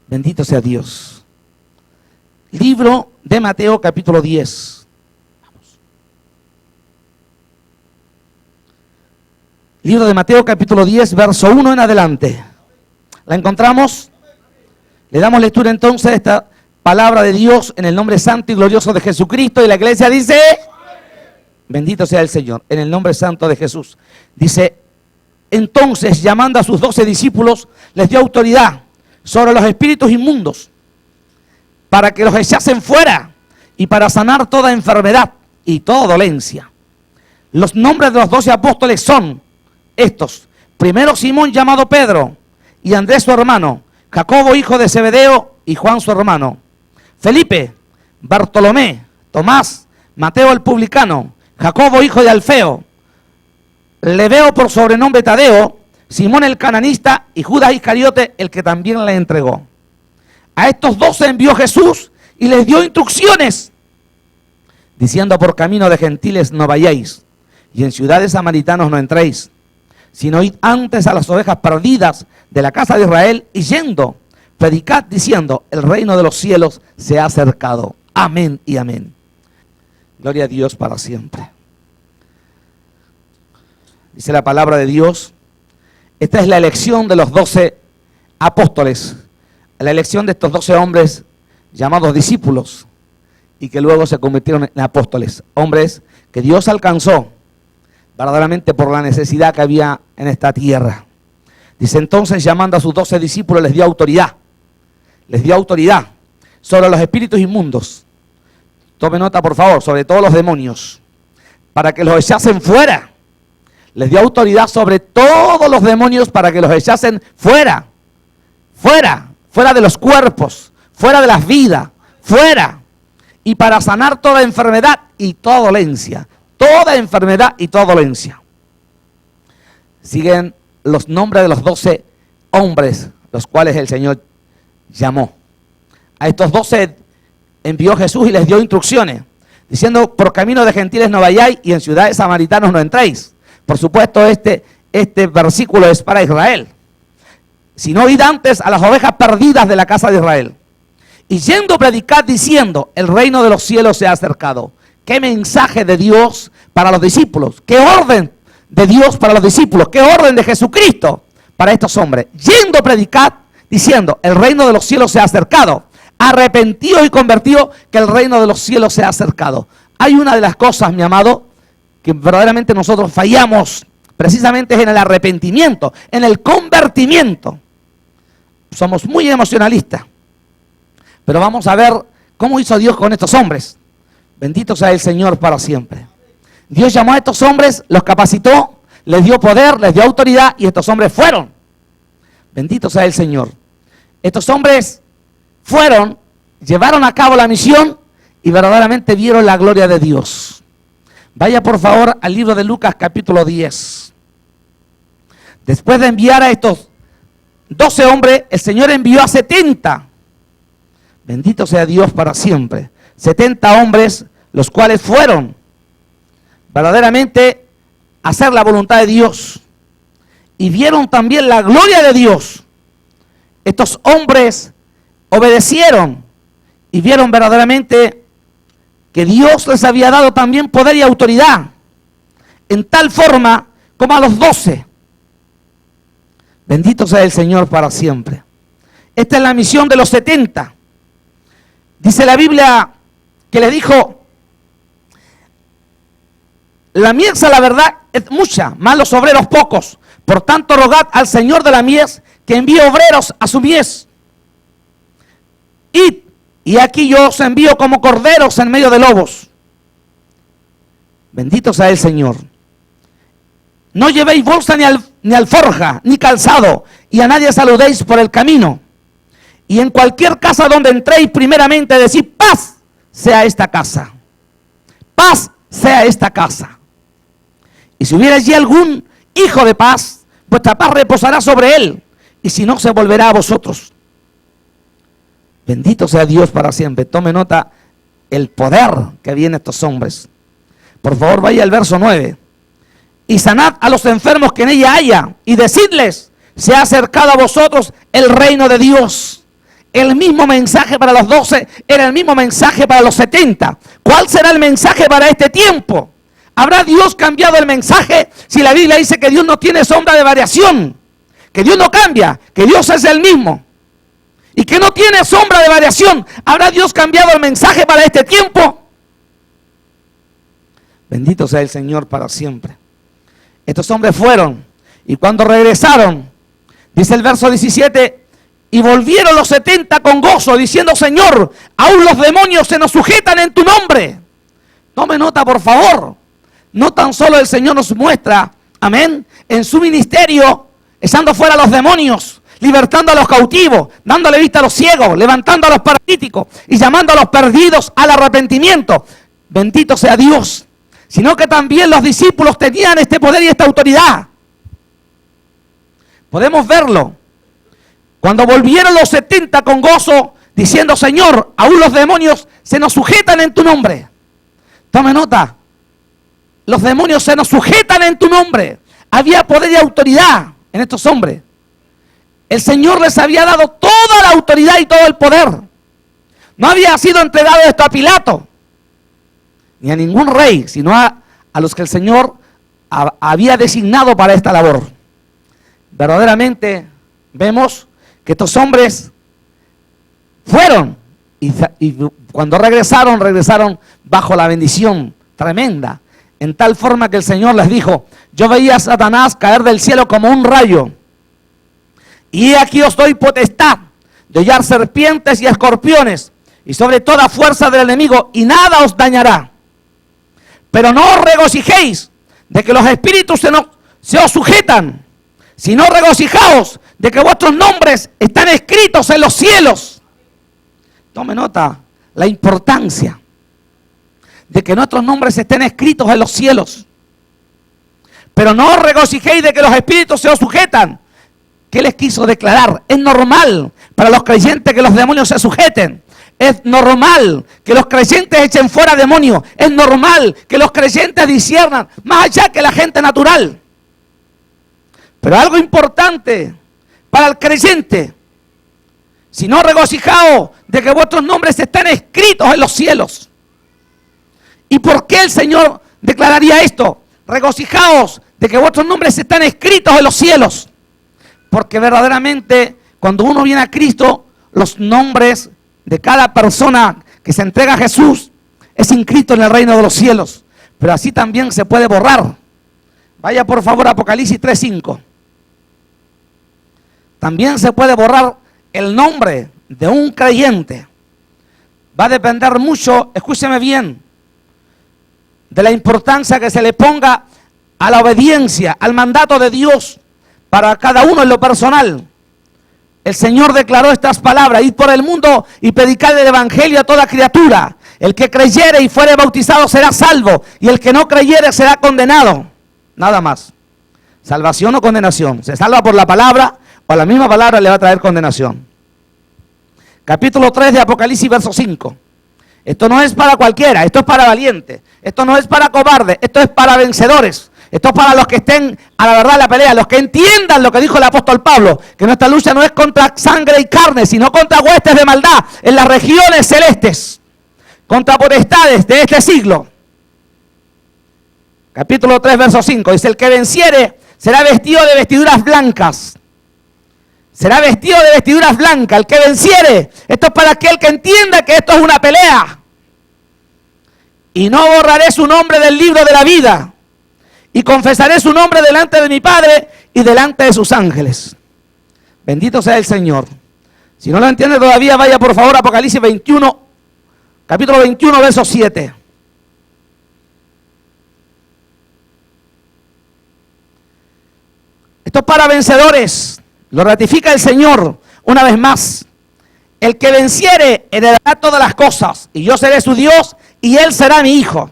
Bendito sea Dios. Libro de Mateo capítulo 10. Vamos. Libro de Mateo capítulo 10, verso 1 en adelante. ¿La encontramos? Le damos lectura entonces a esta palabra de Dios en el nombre santo y glorioso de Jesucristo. Y la iglesia dice: bendito sea el Señor, en el nombre santo de Jesús. Dice: entonces, llamando a sus 12 discípulos, les dio autoridad sobre los espíritus inmundos, para que los echasen fuera y para sanar toda enfermedad y toda dolencia. Los nombres de los 12 apóstoles son estos: primero Simón, llamado Pedro, y Andrés su hermano, Jacobo hijo de Zebedeo y Juan su hermano, Felipe, Bartolomé, Tomás, Mateo el publicano, Jacobo hijo de Alfeo, Lebeo por sobrenombre Tadeo, Simón el cananista y Judas Iscariote, el que también le entregó. A estos 12 envió Jesús y les dio instrucciones, diciendo: por camino de gentiles no vayáis, y en ciudades samaritanos no entréis, sino id antes a las ovejas perdidas de la casa de Israel, y yendo, predicad diciendo: el reino de los cielos se ha acercado. Amén y amén. Gloria a Dios para siempre. Dice la palabra de Dios: esta es la elección de los 12 apóstoles, la elección de estos 12 hombres llamados discípulos y que luego se convirtieron en apóstoles, hombres que Dios alcanzó verdaderamente por la necesidad que había en esta tierra. Dice: entonces, llamando a sus 12 discípulos, les dio autoridad sobre los espíritus inmundos. Tome nota, por favor, sobre todos los demonios, para que los echasen fuera. Les dio autoridad sobre todos los demonios para que los echasen fuera de los cuerpos, fuera de las vidas, fuera, y para sanar toda enfermedad y toda dolencia. Toda enfermedad y toda dolencia. Siguen los nombres de los 12 hombres, los cuales el Señor llamó. A estos 12 envió Jesús y les dio instrucciones, diciendo: por camino de gentiles no vayáis, y en ciudades samaritanos no entréis. Por supuesto, este versículo es para Israel. Sino id antes a las ovejas perdidas de la casa de Israel, y yendo predicad diciendo: el reino de los cielos se ha acercado. Qué mensaje de Dios para los discípulos, qué orden de Dios para los discípulos, qué orden de Jesucristo para estos hombres. Yendo predicad diciendo: el reino de los cielos se ha acercado. Arrepentidos y convertidos, que el reino de los cielos se ha acercado. Hay una de las cosas, mi amado, que verdaderamente nosotros fallamos, precisamente es en el arrepentimiento, en el convertimiento. Somos muy emocionalistas, pero vamos a ver cómo hizo Dios con estos hombres. Bendito sea el Señor para siempre. Dios llamó a estos hombres, los capacitó, les dio poder, les dio autoridad, y estos hombres fueron. Bendito sea el Señor. Estos hombres fueron, llevaron a cabo la misión y verdaderamente vieron la gloria de Dios. Vaya por favor al libro de Lucas capítulo 10. Después de enviar a estos 12 hombres, el Señor envió a 70. Bendito sea Dios para siempre. 70 hombres, los cuales fueron verdaderamente a hacer la voluntad de Dios. Y vieron también la gloria de Dios. Estos hombres obedecieron y vieron verdaderamente que Dios les había dado también poder y autoridad, en tal forma como a los 12. Bendito sea el Señor para siempre. Esta es la misión de los 70. Dice la Biblia que le dijo: la mies, la verdad, es mucha, mas los obreros pocos. Por tanto, rogad al Señor de la mies que envíe obreros a su mies. Id, y aquí yo os envío como corderos en medio de lobos. Bendito sea el Señor. No llevéis bolsa ni alforja, ni calzado, y a nadie saludéis por el camino. Y en cualquier casa donde entréis, primeramente decid: paz sea esta casa. Paz sea esta casa. Y si hubiera allí algún hijo de paz, vuestra paz reposará sobre él, y si no, se volverá a vosotros. Bendito sea Dios para siempre. Tome nota el poder que había en estos hombres. Por favor, vaya al verso 9. Y sanad a los enfermos que en ella haya, y decidles: se ha acercado a vosotros el reino de Dios. El mismo mensaje para los 12 era el mismo mensaje para los 70. ¿Cuál será el mensaje para este tiempo? ¿Habrá Dios cambiado el mensaje si la Biblia dice que Dios no tiene sombra de variación? Que Dios no cambia, que Dios es el mismo. Y que no tiene sombra de variación. ¿Habrá Dios cambiado el mensaje para este tiempo? Bendito sea el Señor para siempre. Estos hombres fueron, y cuando regresaron, dice el verso 17, y volvieron los 70 con gozo, diciendo: Señor, aún los demonios se nos sujetan en tu nombre. Tome nota, por favor. No tan solo el Señor nos muestra, amén, en su ministerio, echando fuera a los demonios, libertando a los cautivos, dándole vista a los ciegos, levantando a los paralíticos y llamando a los perdidos al arrepentimiento. Bendito sea Dios. Sino que también los discípulos tenían este poder y esta autoridad. Podemos verlo. Cuando volvieron los 70 con gozo, diciendo: Señor, aún los demonios se nos sujetan en tu nombre. Tome nota. Los demonios se nos sujetan en tu nombre. Había poder y autoridad en estos hombres. El Señor les había dado toda la autoridad y todo el poder. No había sido entregado esto a Pilato, ni a ningún rey, sino a los que el Señor había designado para esta labor. Verdaderamente vemos que estos hombres fueron y cuando regresaron bajo la bendición tremenda, en tal forma que el Señor les dijo: yo veía a Satanás caer del cielo como un rayo, y aquí os doy potestad de hollar serpientes y escorpiones y sobre toda fuerza del enemigo, y nada os dañará. Pero no os regocijéis de que los espíritus se os sujetan, sino regocijaos de que vuestros nombres están escritos en los cielos. Tome nota, la importancia de que nuestros nombres estén escritos en los cielos. Pero no os regocijéis de que los espíritus se os sujetan. ¿Qué les quiso declarar? Es normal para los creyentes que los demonios se sujeten. Es normal que los creyentes echen fuera demonios. Es normal que los creyentes disciernan más allá que la gente natural. Pero algo importante para el creyente: si no regocijaos de que vuestros nombres están escritos en los cielos. ¿Y por qué el Señor declararía esto? Regocijaos de que vuestros nombres están escritos en los cielos. Porque verdaderamente cuando uno viene a Cristo, los nombres de cada persona que se entrega a Jesús es inscrito en el reino de los cielos. Pero así también se puede borrar. Vaya por favor a Apocalipsis 3:5. También se puede borrar el nombre de un creyente. Va a depender mucho, escúcheme bien, de la importancia que se le ponga a la obediencia, al mandato de Dios para cada uno en lo personal. El Señor declaró estas palabras: id por el mundo y predicad el evangelio a toda criatura. El que creyere y fuere bautizado será salvo, y el que no creyere será condenado. Nada más. Salvación o condenación. Se salva por la palabra, o la misma palabra le va a traer condenación. Capítulo 3 de Apocalipsis, verso 5. Esto no es para cualquiera, esto es para valientes. Esto no es para cobardes, esto es para vencedores. Esto es para los que estén a la verdad en la pelea, los que entiendan lo que dijo el apóstol Pablo, que nuestra lucha no es contra sangre y carne, sino contra huestes de maldad en las regiones celestes, contra potestades de este siglo. Capítulo 3, verso 5, dice: el que venciere será vestido de vestiduras blancas. Será vestido de vestiduras blancas, el que venciere. Esto es para aquel que entienda que esto es una pelea. Y no borraré su nombre del libro de la vida, y confesaré su nombre delante de mi Padre y delante de sus ángeles. Bendito sea el Señor. Si no lo entiende todavía, vaya por favor a Apocalipsis 21, capítulo 21, verso 7. Esto es para vencedores. Lo ratifica el Señor una vez más. El que venciere heredará todas las cosas, y yo seré su Dios y él será mi hijo.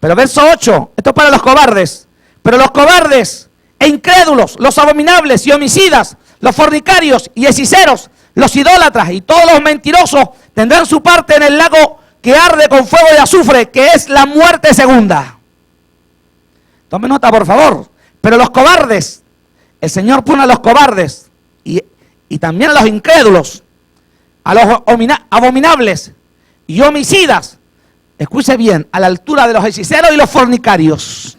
Pero verso 8, esto es para los cobardes. Pero los cobardes e incrédulos, los abominables y homicidas, los fornicarios y hechiceros, los idólatras y todos los mentirosos tendrán su parte en el lago que arde con fuego de azufre, que es la muerte segunda. Tome nota, por favor. Pero los cobardes, el Señor pone a los cobardes y también a los incrédulos, a los abominables y homicidas. Escuche bien, a la altura de los hechiceros y los fornicarios.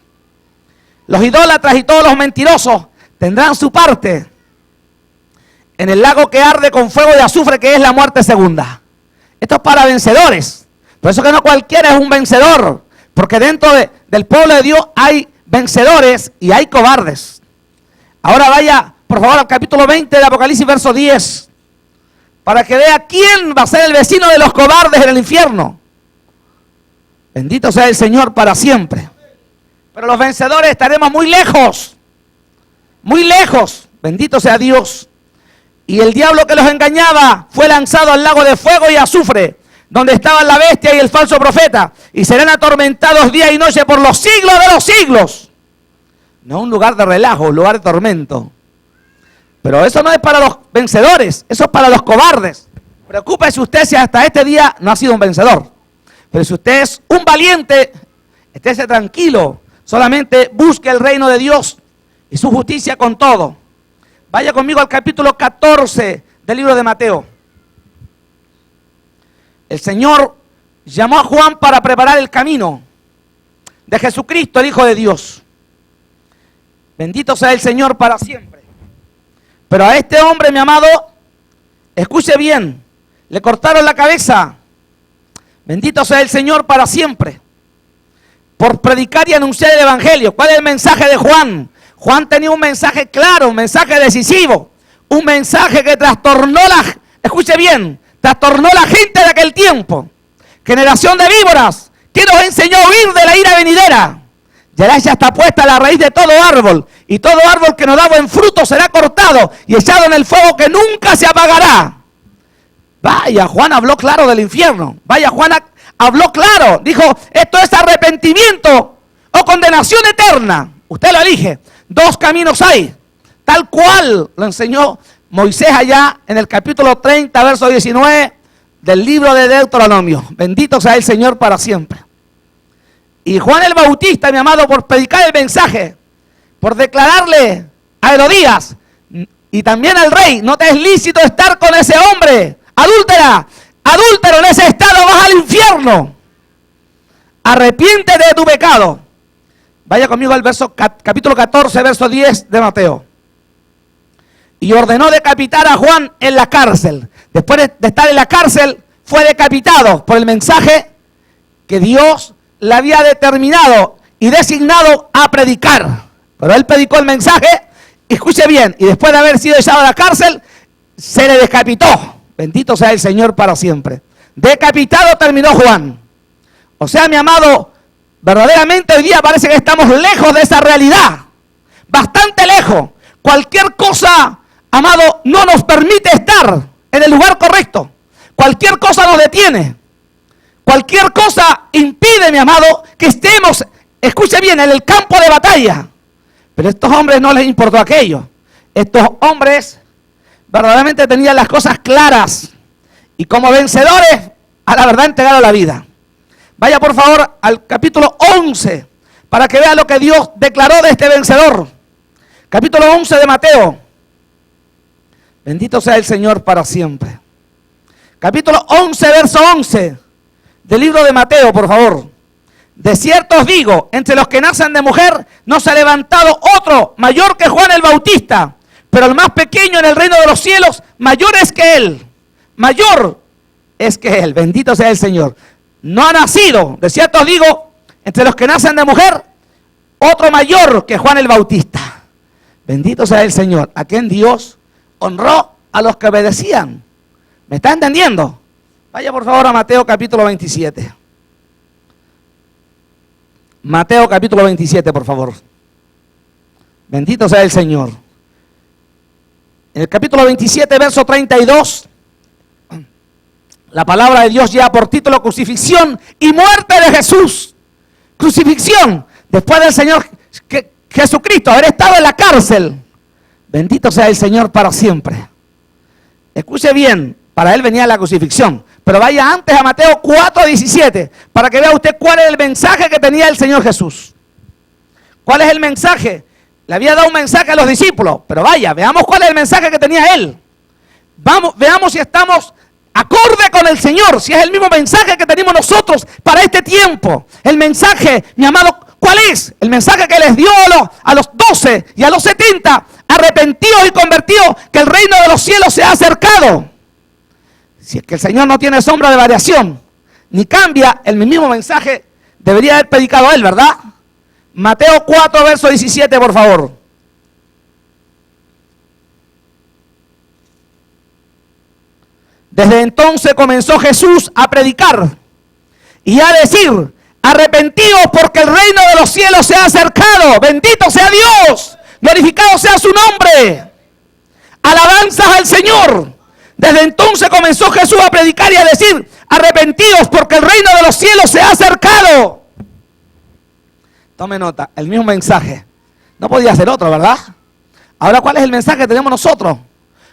Los idólatras y todos los mentirosos tendrán su parte en el lago que arde con fuego y azufre, que es la muerte segunda. Esto es para vencedores. Por eso que no cualquiera es un vencedor, porque dentro del pueblo de Dios hay vencedores y hay cobardes. Ahora vaya, por favor, al capítulo 20 de Apocalipsis, verso 10, para que vea quién va a ser el vecino de los cobardes en el infierno. Bendito sea el Señor para siempre. Pero los vencedores estaremos muy lejos, bendito sea Dios. Y el diablo que los engañaba fue lanzado al lago de fuego y azufre, donde estaban la bestia y el falso profeta, y serán atormentados día y noche por los siglos de los siglos. No un lugar de relajo, un lugar de tormento. Pero eso no es para los vencedores, eso es para los cobardes. Preocúpese usted si hasta este día no ha sido un vencedor. Pero si usted es un valiente, estése tranquilo. Solamente busque el reino de Dios y su justicia con todo. Vaya conmigo al capítulo 14 del libro de Mateo. El Señor llamó a Juan para preparar el camino de Jesucristo, el Hijo de Dios. Bendito sea el Señor para siempre. Pero a este hombre, mi amado, escuche bien, le cortaron la cabeza. Bendito sea el Señor para siempre. Por predicar y anunciar el Evangelio. ¿Cuál es el mensaje de Juan? Juan tenía un mensaje claro, un mensaje decisivo, un mensaje que trastornó escuche bien, trastornó la gente de aquel tiempo. Generación de víboras, que nos enseñó a huir de la ira venidera. Ya está puesta la raíz de todo árbol, y todo árbol que no da buen fruto será cortado y echado en el fuego que nunca se apagará. Vaya, Juan habló claro del infierno. Vaya, Juan habló claro. Dijo, esto es arrepentimiento o condenación eterna. Usted lo elige. Dos caminos hay. Tal cual lo enseñó Moisés allá en el capítulo 30, verso 19 del libro de Deuteronomio. Bendito sea el Señor para siempre. Y Juan el Bautista, mi amado, por predicar el mensaje, por declararle a Herodías y también al rey, no te es lícito estar con ese hombre. Adúltero, en ese estado vas al infierno. Arrepiéntete de tu pecado. Vaya conmigo al capítulo 14, verso 10 de Mateo. Y ordenó decapitar a Juan en la cárcel. Después de estar en la cárcel, fue decapitado por el mensaje que Dios le había determinado y designado a predicar. Pero él predicó el mensaje, escuche bien, y después de haber sido echado a la cárcel, se le decapitó. Bendito sea el Señor para siempre. Decapitado terminó Juan. O sea, mi amado, verdaderamente hoy día parece que estamos lejos de esa realidad. Bastante lejos. Cualquier cosa, amado, no nos permite estar en el lugar correcto. Cualquier cosa nos detiene. Cualquier cosa impide, mi amado, que estemos, escuche bien, en el campo de batalla. Pero a estos hombres no les importó aquello. Estos hombres verdaderamente tenían las cosas claras y como vencedores a la verdad entregaron la vida. Vaya por favor al capítulo 11 para que vea lo que Dios declaró de este vencedor. Capítulo 11 de Mateo. Bendito sea el Señor para siempre. Capítulo 11, verso 11 del libro de Mateo, por favor. De cierto os digo, entre los que nacen de mujer no se ha levantado otro mayor que Juan el Bautista. Pero el más pequeño en el reino de los cielos, mayor es que él. Mayor es que él. Bendito sea el Señor. No ha nacido, de cierto os digo, entre los que nacen de mujer, otro mayor que Juan el Bautista. Bendito sea el Señor. A quien Dios honró a los que obedecían. ¿Me está entendiendo? Vaya por favor a Mateo capítulo 27. Mateo capítulo 27, por favor. Bendito sea el Señor. En el capítulo 27, verso 32, la palabra de Dios lleva por título crucifixión y muerte de Jesús. Crucifixión, después del Señor Jesucristo haber estado en la cárcel. Bendito sea el Señor para siempre. Escuche bien, para él venía la crucifixión. Pero vaya antes a Mateo 4:17, para que vea usted cuál es el mensaje que tenía el Señor Jesús. ¿Cuál es el mensaje? Le había dado un mensaje a los discípulos, pero vaya, veamos cuál es el mensaje que tenía él. Veamos si estamos acorde con el Señor, si es el mismo mensaje que tenemos nosotros para este tiempo. El mensaje, mi amado, ¿cuál es? El mensaje que les dio a los 12 y a los 70, arrepentidos y convertidos, que el reino de los cielos se ha acercado. Si es que el Señor no tiene sombra de variación, ni cambia, el mismo mensaje debería haber predicado él, ¿verdad? Mateo 4, verso 17, por favor. Desde entonces comenzó Jesús a predicar y a decir: arrepentidos porque el reino de los cielos se ha acercado. Bendito sea Dios, glorificado sea su nombre. Alabanzas al Señor. Desde entonces comenzó Jesús a predicar y a decir: arrepentidos porque el reino de los cielos se ha acercado. Tome nota, el mismo mensaje. No podía ser otro, ¿verdad? Ahora, ¿cuál es el mensaje que tenemos nosotros?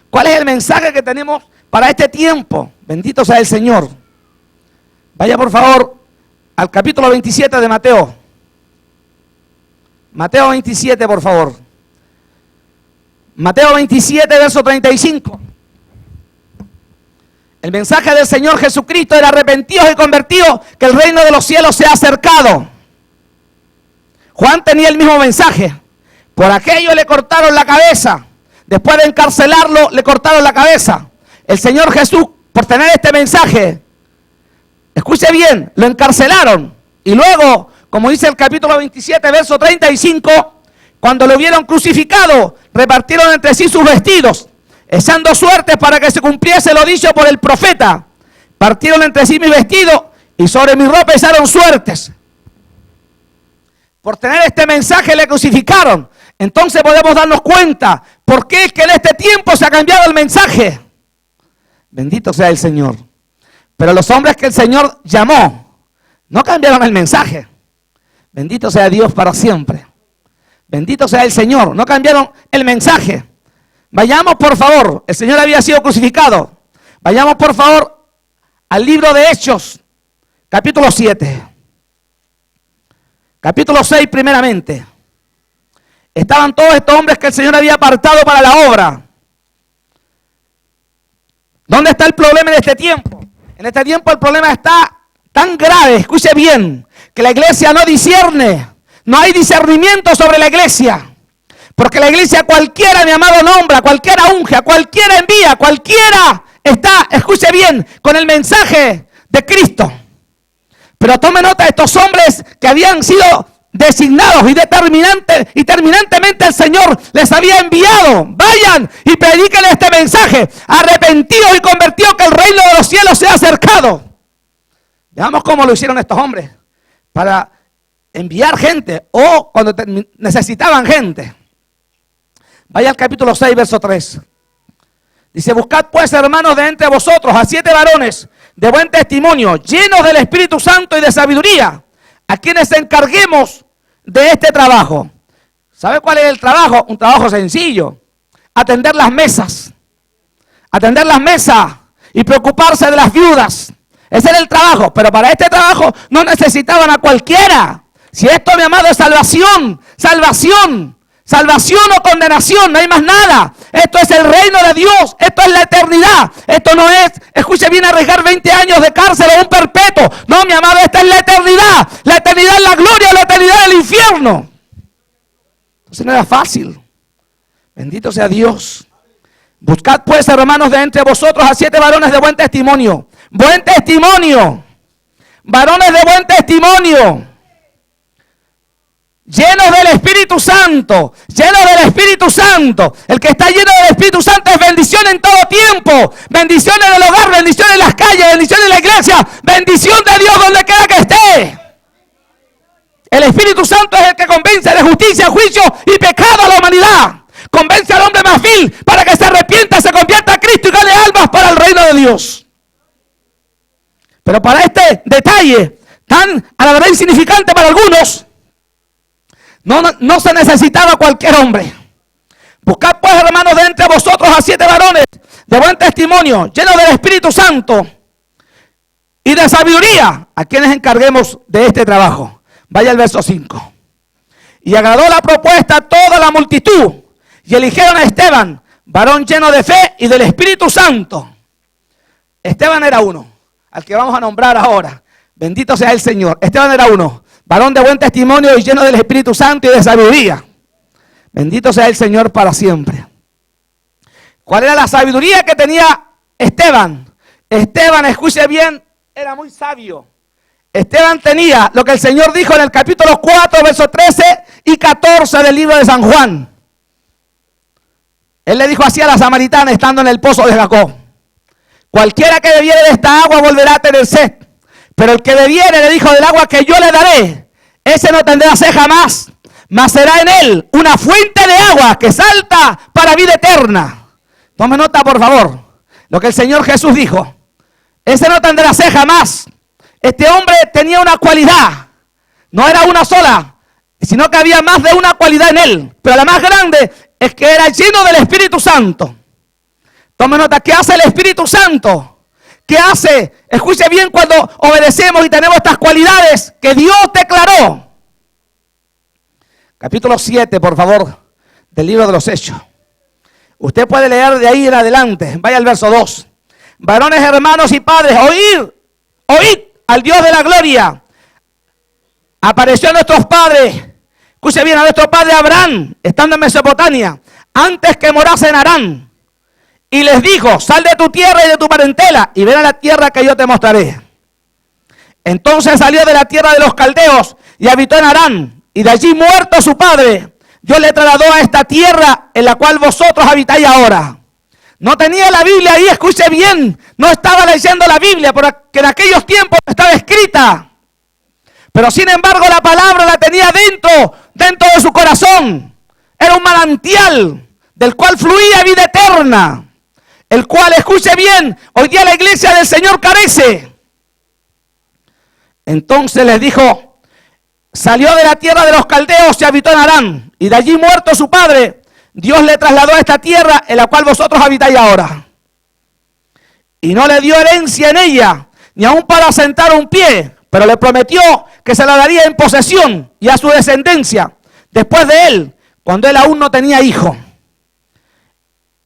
¿Cuál es el mensaje que tenemos para este tiempo? Bendito sea el Señor. Vaya por favor al capítulo 27 de Mateo. Mateo 27, por favor. Mateo 27, verso 35. El mensaje del Señor Jesucristo era: arrepentidos y convertidos, que el reino de los cielos se ha acercado. Juan tenía el mismo mensaje. Por aquello le cortaron la cabeza. Después de encarcelarlo, le cortaron la cabeza. El Señor Jesús, por tener este mensaje, escuche bien, lo encarcelaron. Y luego, como dice el capítulo 27, verso 35, cuando lo vieron crucificado, repartieron entre sí sus vestidos, echando suertes para que se cumpliese lo dicho por el profeta. Partieron entre sí mi vestido y sobre mi ropa echaron suertes. Por tener este mensaje le crucificaron. Entonces podemos darnos cuenta por qué es que en este tiempo se ha cambiado el mensaje. Bendito sea el Señor. Pero los hombres que el Señor llamó no cambiaron el mensaje. Bendito sea Dios para siempre. Bendito sea el Señor. No cambiaron el mensaje. Vayamos por favor. El Señor había sido crucificado. Vayamos por favor al libro de Hechos, capítulo 7. Capítulo 6 primeramente. Estaban todos estos hombres que el Señor había apartado para la obra. ¿Dónde está el problema en este tiempo? En este tiempo el problema está tan grave, escuche bien, que la iglesia no discierne. No hay discernimiento sobre la iglesia. Porque la iglesia cualquiera, mi amado, nombra, cualquiera unge, cualquiera envía, cualquiera está, escuche bien, con el mensaje de Cristo. Pero tome nota de estos hombres que habían sido designados y terminantemente el Señor les había enviado. Vayan y prediquen este mensaje: arrepentidos y convertidos, que el reino de los cielos se ha acercado. Veamos cómo lo hicieron estos hombres para enviar gente o cuando necesitaban gente. Vaya al capítulo 6, verso 3. Dice: buscad pues, hermanos, de entre vosotros a 7 varones de buen testimonio, llenos del Espíritu Santo y de sabiduría, a quienes encarguemos de este trabajo. ¿Sabe cuál es el trabajo? Un trabajo sencillo: atender las mesas. Atender las mesas y preocuparse de las viudas. Ese era el trabajo. Pero para este trabajo no necesitaban a cualquiera. Si esto, mi amado, es salvación, salvación, salvación o condenación, no hay más nada. Esto es el reino de Dios, esto es la eternidad. Esto no es, escuche bien, arriesgar 20 años de cárcel o un perpetuo. No, mi amado, esta es la eternidad. La eternidad es la gloria, la eternidad del infierno. Entonces no era fácil. Bendito sea Dios. Buscad pues, hermanos, de entre vosotros a 7 varones de buen testimonio. Buen testimonio. Varones de buen testimonio. Llenos del Espíritu Santo, llenos del Espíritu Santo. El que está lleno del Espíritu Santo es bendición en todo tiempo. Bendición en el hogar, bendición en las calles, bendición en la iglesia, bendición de Dios donde quiera que esté. El Espíritu Santo es el que convence de justicia, juicio y pecado a la humanidad. Convence al hombre más vil para que se arrepienta, se convierta a Cristo y gane almas para el reino de Dios. Pero para este detalle tan a la verdad insignificante para algunos, no se necesitaba cualquier hombre. Buscad pues, hermanos, de entre vosotros a 7 varones de buen testimonio, llenos del Espíritu Santo y de sabiduría, a quienes encarguemos de este trabajo. Vaya al verso 5. Y agradó la propuesta a toda la multitud, y eligieron a Esteban, varón lleno de fe y del Espíritu Santo. Esteban era uno, al que vamos a nombrar ahora. Bendito sea el Señor. Esteban era uno, varón de buen testimonio y lleno del Espíritu Santo y de sabiduría. Bendito sea el Señor para siempre. ¿Cuál era la sabiduría que tenía Esteban? Esteban, escuche bien, era muy sabio. Esteban tenía lo que el Señor dijo en el capítulo 4, versos 13 y 14 del libro de San Juan. Él le dijo así a la samaritana estando en el pozo de Jacob: cualquiera que bebiere de esta agua volverá a tener sed, pero el que bebiere, le dijo, del agua que yo le daré, ese no tendrá sed jamás, mas será en él una fuente de agua que salta para vida eterna. Tome nota, por favor, lo que el Señor Jesús dijo. Ese no tendrá sed jamás. Este hombre tenía una cualidad, no era una sola, sino que había más de una cualidad en él, pero la más grande es que era lleno del Espíritu Santo. Tome nota, ¿qué hace el Espíritu Santo? ¿Qué hace? Escuche bien, cuando obedecemos y tenemos estas cualidades que Dios declaró. Capítulo 7, por favor, del libro de los Hechos. Usted puede leer de ahí en adelante. Vaya al verso 2. Varones, hermanos y padres, oíd al Dios de la gloria. Apareció a nuestros padres. Escuche bien, a nuestro padre Abraham, estando en Mesopotamia, antes que morase en Harán. Y les dijo: sal de tu tierra y de tu parentela, y ven a la tierra que yo te mostraré. Entonces salió de la tierra de los caldeos, y habitó en Harán. Y de allí, muerto su padre, Dios le trasladó a esta tierra en la cual vosotros habitáis ahora. No tenía la Biblia ahí, escuche bien. No estaba leyendo la Biblia, porque en aquellos tiempos estaba escrita. Pero sin embargo la palabra la tenía dentro de su corazón. Era un manantial del cual fluía vida eterna. El cual, escuche bien, hoy día la iglesia del Señor carece. Entonces les dijo: salió de la tierra de los caldeos y habitó en Harán. Y de allí, muerto su padre, Dios le trasladó a esta tierra en la cual vosotros habitáis ahora. Y no le dio herencia en ella, ni aun para sentar un pie, pero le prometió que se la daría en posesión y a su descendencia, después de él, cuando él aún no tenía hijo.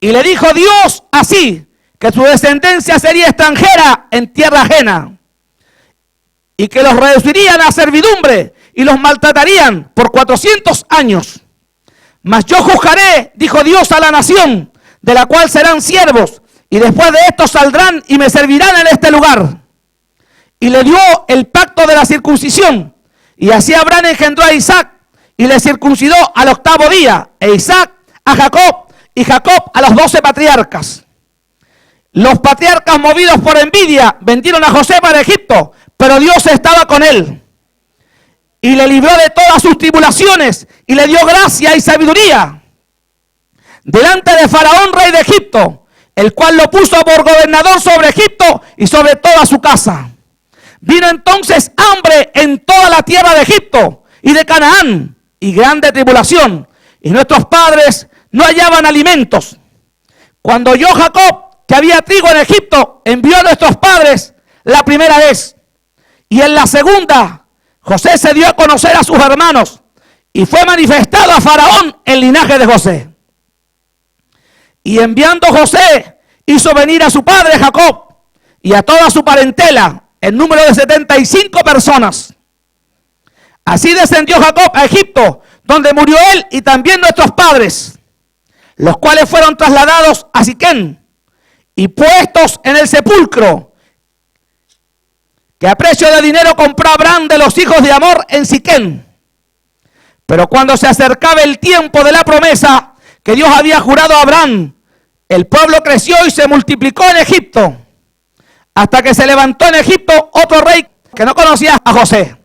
Y le dijo Dios así, que su descendencia sería extranjera en tierra ajena, y que los reducirían a servidumbre y los maltratarían por 400 años. Mas yo juzgaré, dijo Dios, a la nación, de la cual serán siervos, y después de esto saldrán y me servirán en este lugar. Y le dio el pacto de la circuncisión, y así Abraham engendró a Isaac, y le circuncidó al 8º día, e Isaac a Jacob, y Jacob a los 12 patriarcas. Los patriarcas, movidos por envidia, vendieron a José para Egipto, pero Dios estaba con él, y le libró de todas sus tribulaciones, y le dio gracia y sabiduría delante de Faraón, rey de Egipto, el cual lo puso por gobernador sobre Egipto y sobre toda su casa. Vino entonces hambre en toda la tierra de Egipto y de Canaán, y grande tribulación, y nuestros padres no hallaban alimentos. Cuando oyó Jacob que había trigo en Egipto, envió a nuestros padres la primera vez, y en la segunda José se dio a conocer a sus hermanos, y fue manifestado a Faraón el linaje de José. Y enviando José, hizo venir a su padre Jacob y a toda su parentela, en número de 75 personas. Así descendió Jacob a Egipto, donde murió él y también nuestros padres, los cuales fueron trasladados a Siquén y puestos en el sepulcro que a precio de dinero compró Abraham de los hijos de Amor en Siquén. Pero cuando se acercaba el tiempo de la promesa que Dios había jurado a Abraham, el pueblo creció y se multiplicó en Egipto, hasta que se levantó en Egipto otro rey que no conocía a José.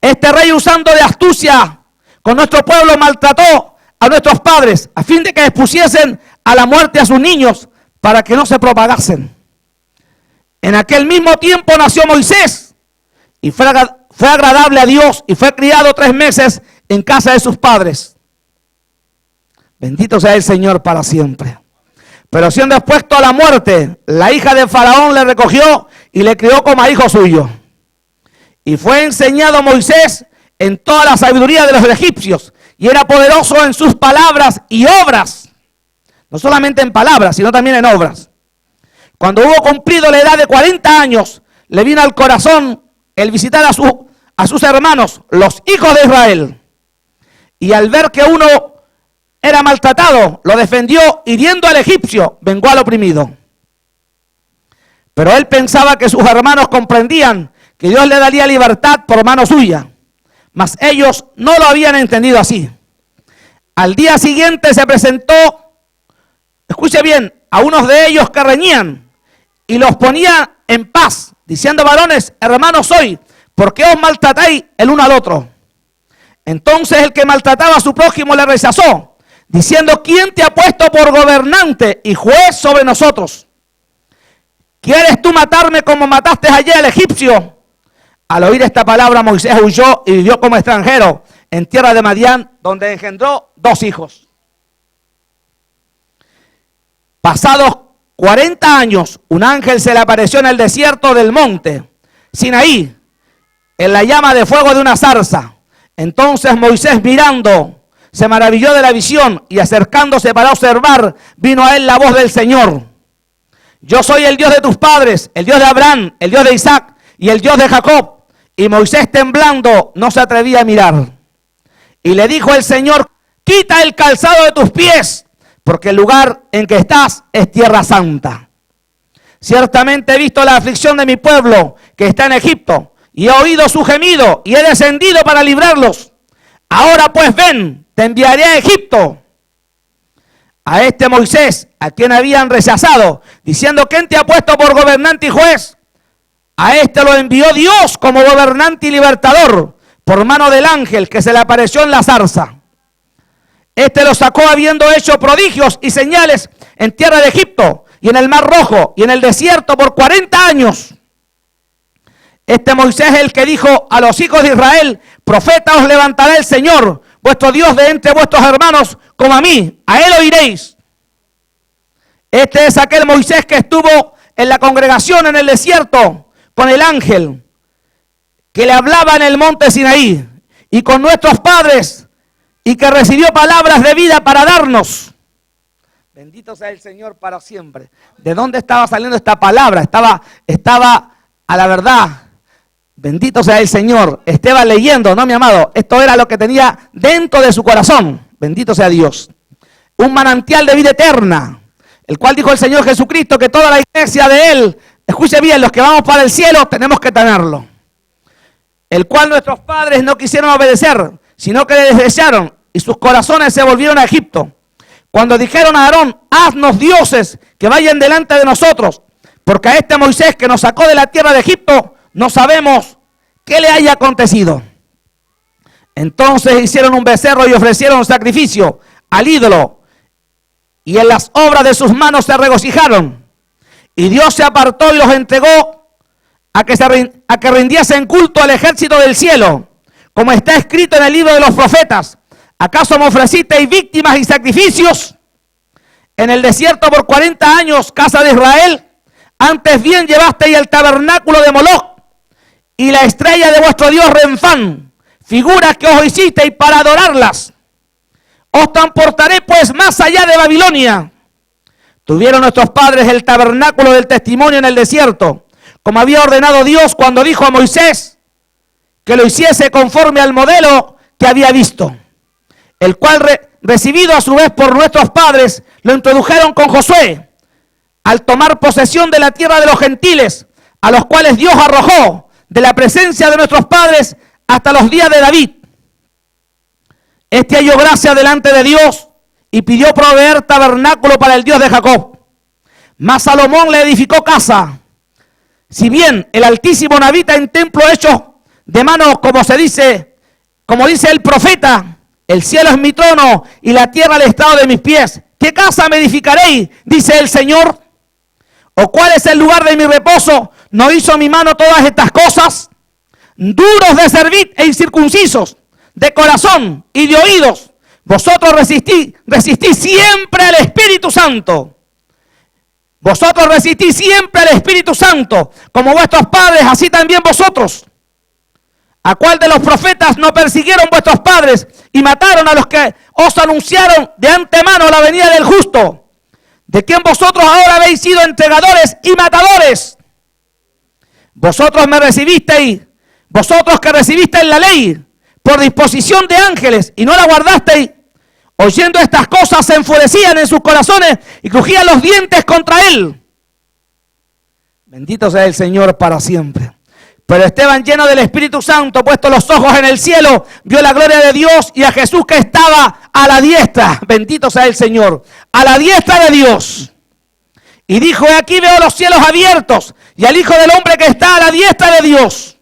Este rey, usando de astucia con nuestro pueblo, maltrató a nuestros padres a fin de que expusiesen a la muerte a sus niños para que no se propagasen. En aquel mismo tiempo nació Moisés y fue agradable a Dios y fue criado 3 meses en casa de sus padres. Bendito sea el Señor para siempre. Pero siendo expuesto a la muerte, la hija de Faraón le recogió y le crió como a hijo suyo. Y fue enseñado Moisés en toda la sabiduría de los egipcios, y era poderoso en sus palabras y obras. No solamente en palabras, sino también en obras. Cuando hubo cumplido la edad de 40 años, le vino al corazón el visitar a sus hermanos, los hijos de Israel. Y al ver que uno era maltratado, lo defendió, hiriendo al egipcio, vengó al oprimido. Pero él pensaba que sus hermanos comprendían que Dios le daría libertad por mano suya, mas ellos no lo habían entendido así. Al día siguiente se presentó, escuche bien, a unos de ellos que reñían y los ponía en paz, diciendo: varones, hermanos soy, ¿por qué os maltratáis el uno al otro? Entonces el que maltrataba a su prójimo le rechazó, diciendo: ¿quién te ha puesto por gobernante y juez sobre nosotros? ¿Quieres tú matarme como mataste ayer al egipcio? Al oír esta palabra, Moisés huyó y vivió como extranjero en tierra de Madián, donde engendró 2 hijos. Pasados 40 años, un ángel se le apareció en el desierto del monte Sinaí, en la llama de fuego de una zarza. Entonces Moisés, mirando, se maravilló de la visión, y acercándose para observar, vino a él la voz del Señor: yo soy el Dios de tus padres, el Dios de Abraham, el Dios de Isaac y el Dios de Jacob. Y Moisés, temblando, no se atrevía a mirar. Y le dijo el Señor: quita el calzado de tus pies, porque el lugar en que estás es tierra santa. Ciertamente he visto la aflicción de mi pueblo que está en Egipto, y he oído su gemido, y he descendido para librarlos. Ahora pues ven, te enviaré a Egipto. A este Moisés, a quien habían rechazado, diciendo: ¿quién te ha puesto por gobernante y juez? A este lo envió Dios como gobernante y libertador, por mano del ángel que se le apareció en la zarza. Este lo sacó habiendo hecho prodigios y señales en tierra de Egipto, y en el Mar Rojo, y en el desierto por 40 años. Este Moisés es el que dijo a los hijos de Israel: profeta os levantará el Señor, vuestro Dios, de entre vuestros hermanos, como a mí, a él oiréis. Este es aquel Moisés que estuvo en la congregación en el desierto con el ángel que le hablaba en el monte Sinaí, y con nuestros padres, y que recibió palabras de vida para darnos. Bendito sea el Señor para siempre. ¿De dónde estaba saliendo esta palabra? Estaba a la verdad. Bendito sea el Señor. Estaba leyendo, no, mi amado. Esto era lo que tenía dentro de su corazón. Bendito sea Dios. Un manantial de vida eterna, el cual dijo el Señor Jesucristo que toda la iglesia de Él, escuche bien, los que vamos para el cielo tenemos que tenerlo. El cual nuestros padres no quisieron obedecer, sino que le desecharon, y sus corazones se volvieron a Egipto. Cuando dijeron a Aarón: haznos dioses que vayan delante de nosotros, porque a este Moisés que nos sacó de la tierra de Egipto, no sabemos qué le haya acontecido. Entonces hicieron un becerro y ofrecieron sacrificio al ídolo, y en las obras de sus manos se regocijaron. Y Dios se apartó y los entregó a que rindiesen culto al ejército del cielo, como está escrito en el libro de los profetas: ¿acaso me ofrecisteis víctimas y sacrificios en el desierto por 40 años, casa de Israel? Antes bien llevasteis el tabernáculo de Moloc y la estrella de vuestro Dios Renfán, figuras que os hicisteis para adorarlas. Os transportaré pues más allá de Babilonia. Tuvieron nuestros padres el tabernáculo del testimonio en el desierto, como había ordenado Dios cuando dijo a Moisés que lo hiciese conforme al modelo que había visto, el cual recibido a su vez por nuestros padres, lo introdujeron con Josué al tomar posesión de la tierra de los gentiles, a los cuales Dios arrojó de la presencia de nuestros padres hasta los días de David. Este halló gracia delante de Dios y pidió proveer tabernáculo para el Dios de Jacob. Mas Salomón le edificó casa. Si bien el Altísimo no habita en templo hecho de mano, como dice el profeta: el cielo es mi trono y la tierra el estrado de mis pies. ¿Qué casa me edificaréis?, dice el Señor. ¿O cuál es el lugar de mi reposo? ¿No hizo mi mano todas estas cosas? Duros de cerviz e incircuncisos, de corazón y de oídos, vosotros resistís siempre al Espíritu Santo. Vosotros resistís siempre al Espíritu Santo, como vuestros padres, así también vosotros. ¿A cuál de los profetas no persiguieron vuestros padres y mataron a los que os anunciaron de antemano la venida del justo? de quien vosotros ahora habéis sido entregadores y matadores. Vosotros me recibisteis, vosotros que recibisteis la ley por disposición de ángeles y no la guardasteis, oyendo estas cosas se enfurecían en sus corazones y crujían los dientes contra él. Bendito sea el Señor para siempre. Pero Esteban, lleno del Espíritu Santo, puesto los ojos en el cielo, vio la gloria de Dios y a Jesús que estaba a la diestra. Bendito sea el Señor. A la diestra de Dios. Y dijo, he aquí veo los cielos abiertos y al Hijo del Hombre que está a la diestra de Dios.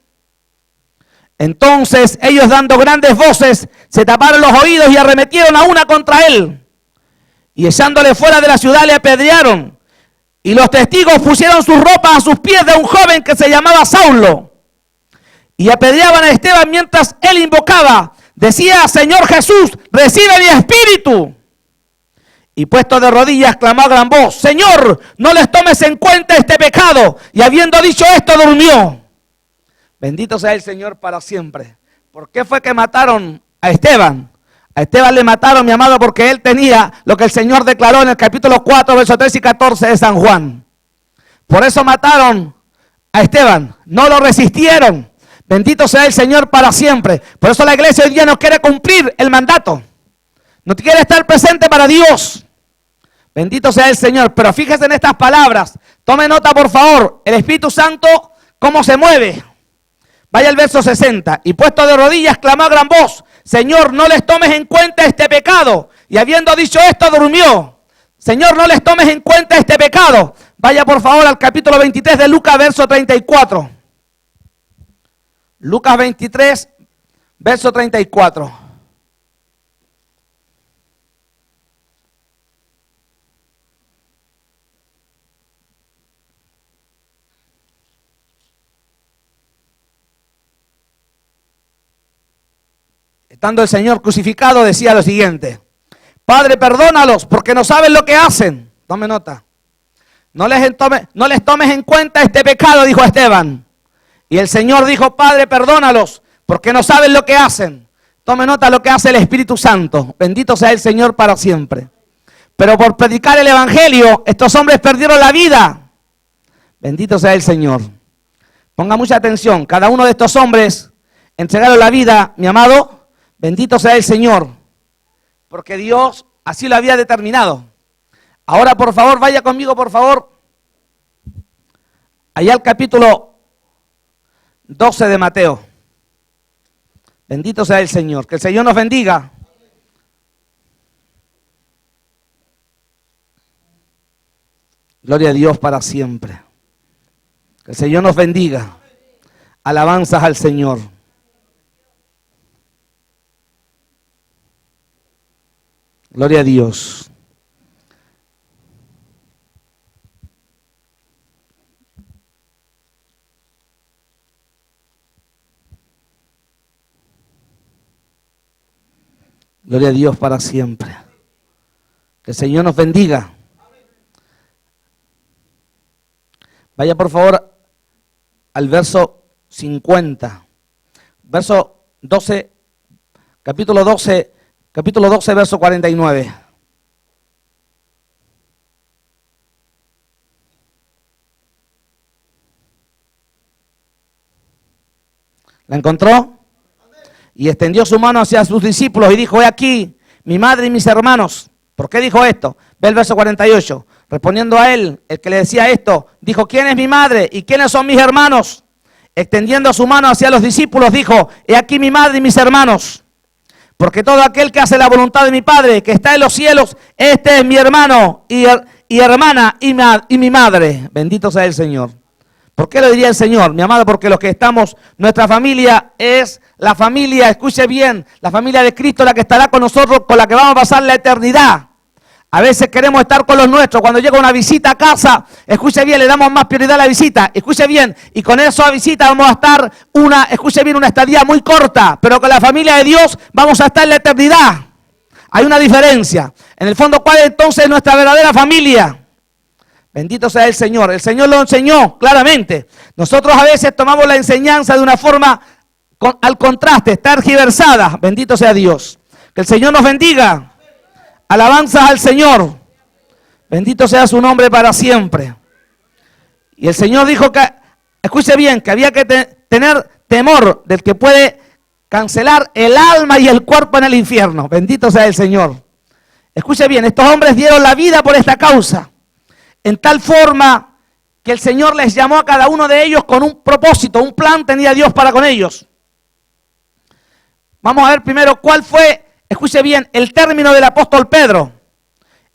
Entonces ellos, dando grandes voces, se taparon los oídos y arremetieron a una contra él. Y echándole fuera de la ciudad le apedrearon. Y los testigos pusieron sus ropas a sus pies de un joven que se llamaba Saulo. Y apedreaban a Esteban mientras él invocaba. Decía, Señor Jesús, recibe mi espíritu. Y puesto de rodillas clamó a gran voz, Señor, no les tomes en cuenta este pecado. Y habiendo dicho esto, durmió. Bendito sea el Señor para siempre. ¿Por qué fue que mataron a Esteban? A Esteban le mataron, mi amado, porque él tenía lo que el Señor declaró en el capítulo 4, versos 3 y 14 de San Juan. Por eso mataron a Esteban. No lo resistieron. Bendito sea el Señor para siempre. Por eso la iglesia hoy día no quiere cumplir el mandato. No quiere estar presente para Dios. Bendito sea el Señor. Pero fíjese en estas palabras. Tome nota, por favor. El Espíritu Santo, cómo se mueve. Vaya al verso 60. Y puesto de rodillas, clamó a gran voz, Señor, no les tomes en cuenta este pecado. Y habiendo dicho esto, durmió. Señor, no les tomes en cuenta este pecado. Vaya por favor al capítulo 23 de Lucas, verso 34. Lucas 23, verso 34. Estando el Señor crucificado, decía lo siguiente: Padre, perdónalos porque no saben lo que hacen. Tome nota. No les tomes en cuenta este pecado, dijo Esteban. Y el Señor dijo, Padre, perdónalos porque no saben lo que hacen. Tome nota lo que hace el Espíritu Santo. Bendito sea el Señor para siempre. Pero por predicar el Evangelio, estos hombres perdieron la vida. Bendito sea el Señor. Ponga mucha atención. Cada uno de estos hombres entregaron la vida, mi amado. Bendito sea el Señor. Porque Dios así lo había determinado. Ahora, por favor, vaya conmigo, por favor. Allá al capítulo 12 de Mateo. Bendito sea el Señor. Que el Señor nos bendiga. Gloria a Dios para siempre. Que el Señor nos bendiga. Alabanzas al Señor. Gloria a Dios. Gloria a Dios para siempre. Que el Señor nos bendiga. Vaya por favor al verso 50. Verso 12, capítulo 12, verso 49. ¿La encontró? Y extendió su mano hacia sus discípulos y dijo, he aquí mi madre y mis hermanos. ¿Por qué dijo esto? Ve el verso 48. Respondiendo a él, el que le decía esto, dijo, ¿quién es mi madre y quiénes son mis hermanos? Extendiendo su mano hacia los discípulos, dijo, he aquí mi madre y mis hermanos. Porque todo aquel que hace la voluntad de mi Padre, que está en los cielos, este es mi hermano y hermana y mi madre. Bendito sea el Señor. ¿Por qué lo diría el Señor, mi amado? Porque los que estamos, nuestra familia es la familia, escuche bien, la familia de Cristo, la que estará con nosotros, con la que vamos a pasar la eternidad. A veces queremos estar con los nuestros. Cuando llega una visita a casa, escuche bien, le damos más prioridad a la visita. Escuche bien, y con esa visita vamos a estar una estadía muy corta. Pero con la familia de Dios vamos a estar en la eternidad. Hay una diferencia. En el fondo, ¿cuál es entonces nuestra verdadera familia? Bendito sea el Señor. El Señor lo enseñó claramente. Nosotros a veces tomamos la enseñanza de una forma al contraste, tergiversada. Bendito sea Dios. Que el Señor nos bendiga. Alabanzas al Señor. Bendito sea su nombre para siempre. Y el Señor dijo que, escuche bien, que había que tener temor del que puede cancelar el alma y el cuerpo en el infierno. Bendito sea el Señor. Escuche bien, estos hombres dieron la vida por esta causa, en tal forma que el Señor les llamó a cada uno de ellos con un propósito, un plan tenía Dios para con ellos. Vamos a ver primero cuál fue, escuche bien, el término del apóstol Pedro.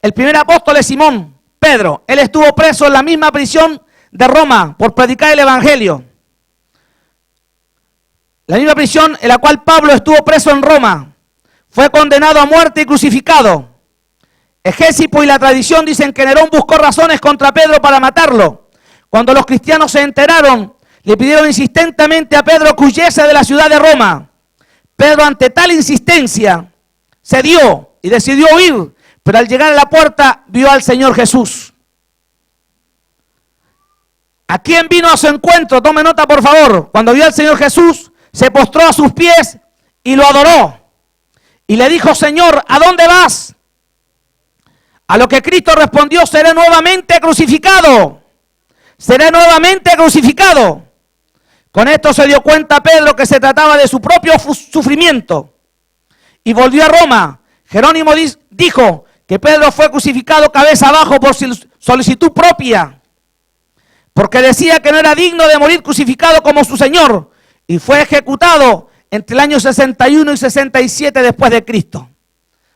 El primer apóstol es Simón, Pedro. Él estuvo preso en la misma prisión de Roma por predicar el evangelio. La misma prisión en la cual Pablo estuvo preso en Roma. Fue condenado a muerte y crucificado. Egésipo y la tradición dicen que Nerón buscó razones contra Pedro para matarlo. Cuando los cristianos se enteraron, le pidieron insistentemente a Pedro que huyese de la ciudad de Roma. Pedro, ante tal insistencia, cedió y decidió huir, pero al llegar a la puerta vio al Señor Jesús. ¿A quién vino a su encuentro? Tome nota, por favor. Cuando vio al Señor Jesús, se postró a sus pies y lo adoró. Y le dijo: Señor, ¿a dónde vas? A lo que Cristo respondió: seré nuevamente crucificado. Seré nuevamente crucificado. Con esto se dio cuenta Pedro que se trataba de su propio sufrimiento. Y volvió a Roma. Jerónimo dijo que Pedro fue crucificado cabeza abajo por solicitud propia, porque decía que no era digno de morir crucificado como su Señor, y fue ejecutado entre el año 61 y 67 después de Cristo.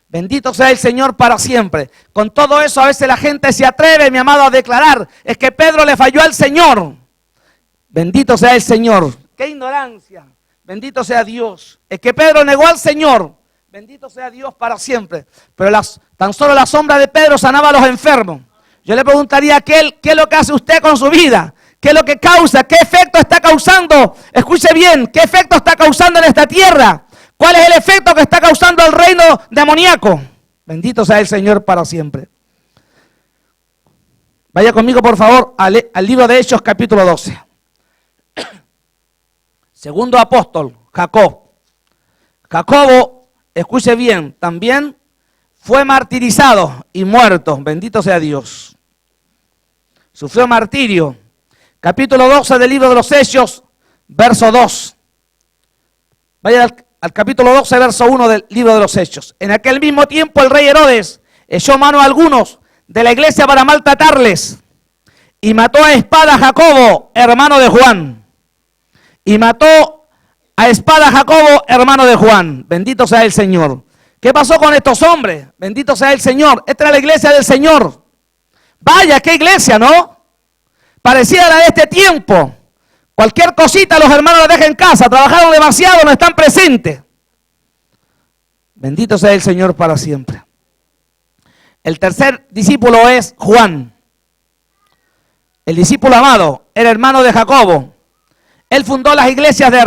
Bendito sea el Señor para siempre. Con todo eso a veces la gente se atreve, mi amado, a declarar, es que Pedro le falló al Señor. Bendito sea el Señor. ¡Qué ignorancia! Bendito sea Dios. Es que Pedro negó al Señor. Bendito sea Dios para siempre. Pero tan solo la sombra de Pedro sanaba a los enfermos. Yo le preguntaría a aquel, ¿qué es lo que hace usted con su vida? ¿Qué es lo que causa? ¿Qué efecto está causando? Escuche bien, ¿qué efecto está causando en esta tierra? ¿Cuál es el efecto que está causando el reino demoníaco? Bendito sea el Señor para siempre. Vaya conmigo, por favor, al libro de Hechos, capítulo 12. Segundo apóstol, Jacob. Jacobo, escuche bien, también fue martirizado y muerto. Bendito sea Dios. Sufrió martirio. Capítulo 12 del libro de los Hechos, verso 2. Vaya al capítulo 12, verso 1 del libro de los Hechos. En aquel mismo tiempo el rey Herodes echó mano a algunos de la iglesia para maltratarles y mató a espada a Jacobo, hermano de Juan. Y mató a espada a Jacobo, hermano de Juan. Bendito sea el Señor. ¿Qué pasó con estos hombres? Bendito sea el Señor. Esta era la iglesia del Señor. Vaya, qué iglesia, ¿no? Parecía la de este tiempo. Cualquier cosita los hermanos la dejan en casa. Trabajaron demasiado, no están presentes. Bendito sea el Señor para siempre. El tercer discípulo es Juan. El discípulo amado, era hermano de Jacobo. Él fundó las iglesias de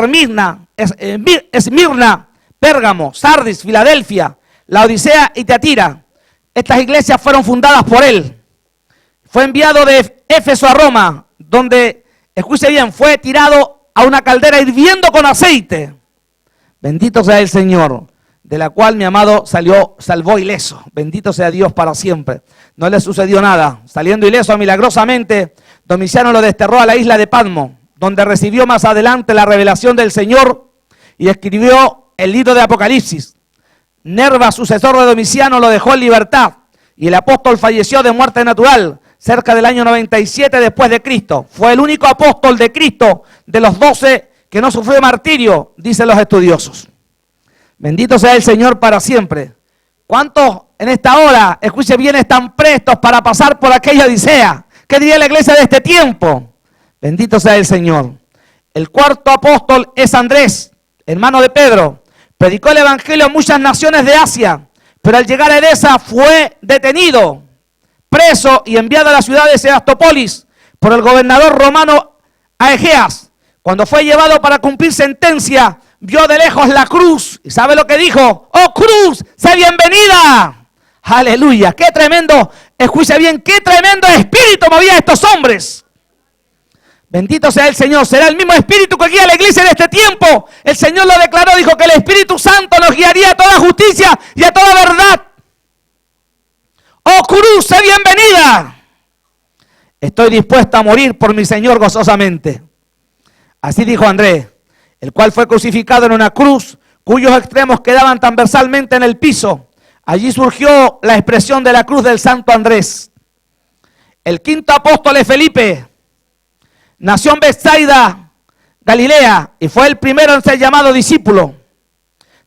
Esmirna, Pérgamo, Sardis, Filadelfia, Laodicea y Tiatira. Estas iglesias fueron fundadas por él. Fue enviado de Éfeso a Roma, donde, escuche bien, fue tirado a una caldera hirviendo con aceite. Bendito sea el Señor, de la cual mi amado salvó ileso. Bendito sea Dios para siempre. No le sucedió nada. Saliendo ileso milagrosamente, Domiciano lo desterró a la isla de Patmos, donde recibió más adelante la revelación del Señor y escribió el libro de Apocalipsis. Nerva, sucesor de Domiciano, lo dejó en libertad y el apóstol falleció de muerte natural cerca del año 97 después de Cristo. Fue el único apóstol de Cristo de los 12 que no sufrió martirio, dicen los estudiosos. Bendito sea el Señor para siempre. ¿Cuántos en esta hora, escuche bien, están prestos para pasar por aquella odisea? ¿Qué diría la iglesia de este tiempo? Bendito sea el Señor. El cuarto apóstol es Andrés, hermano de Pedro. Predicó el evangelio en muchas naciones de Asia, pero al llegar a Edesa fue detenido, preso y enviado a la ciudad de Sebastopólis por el gobernador romano Aegeas. Cuando fue llevado para cumplir sentencia, vio de lejos la cruz. ¿Y sabe lo que dijo? ¡Oh cruz, sé bienvenida! ¡Aleluya! ¡Qué tremendo! Escucha bien, qué tremendo espíritu movía a estos hombres. Bendito sea el Señor. Será el mismo espíritu que guía a la iglesia en este tiempo. El Señor lo declaró, dijo que el Espíritu Santo nos guiaría a toda justicia y a toda verdad. Oh cruz, sé bienvenida. Estoy dispuesta a morir por mi Señor gozosamente. Así dijo Andrés, el cual fue crucificado en una cruz cuyos extremos quedaban transversalmente en el piso. Allí surgió la expresión de la cruz del Santo Andrés. El quinto apóstol es Felipe. Nació en Betsaida, Galilea, y fue el primero en ser llamado discípulo.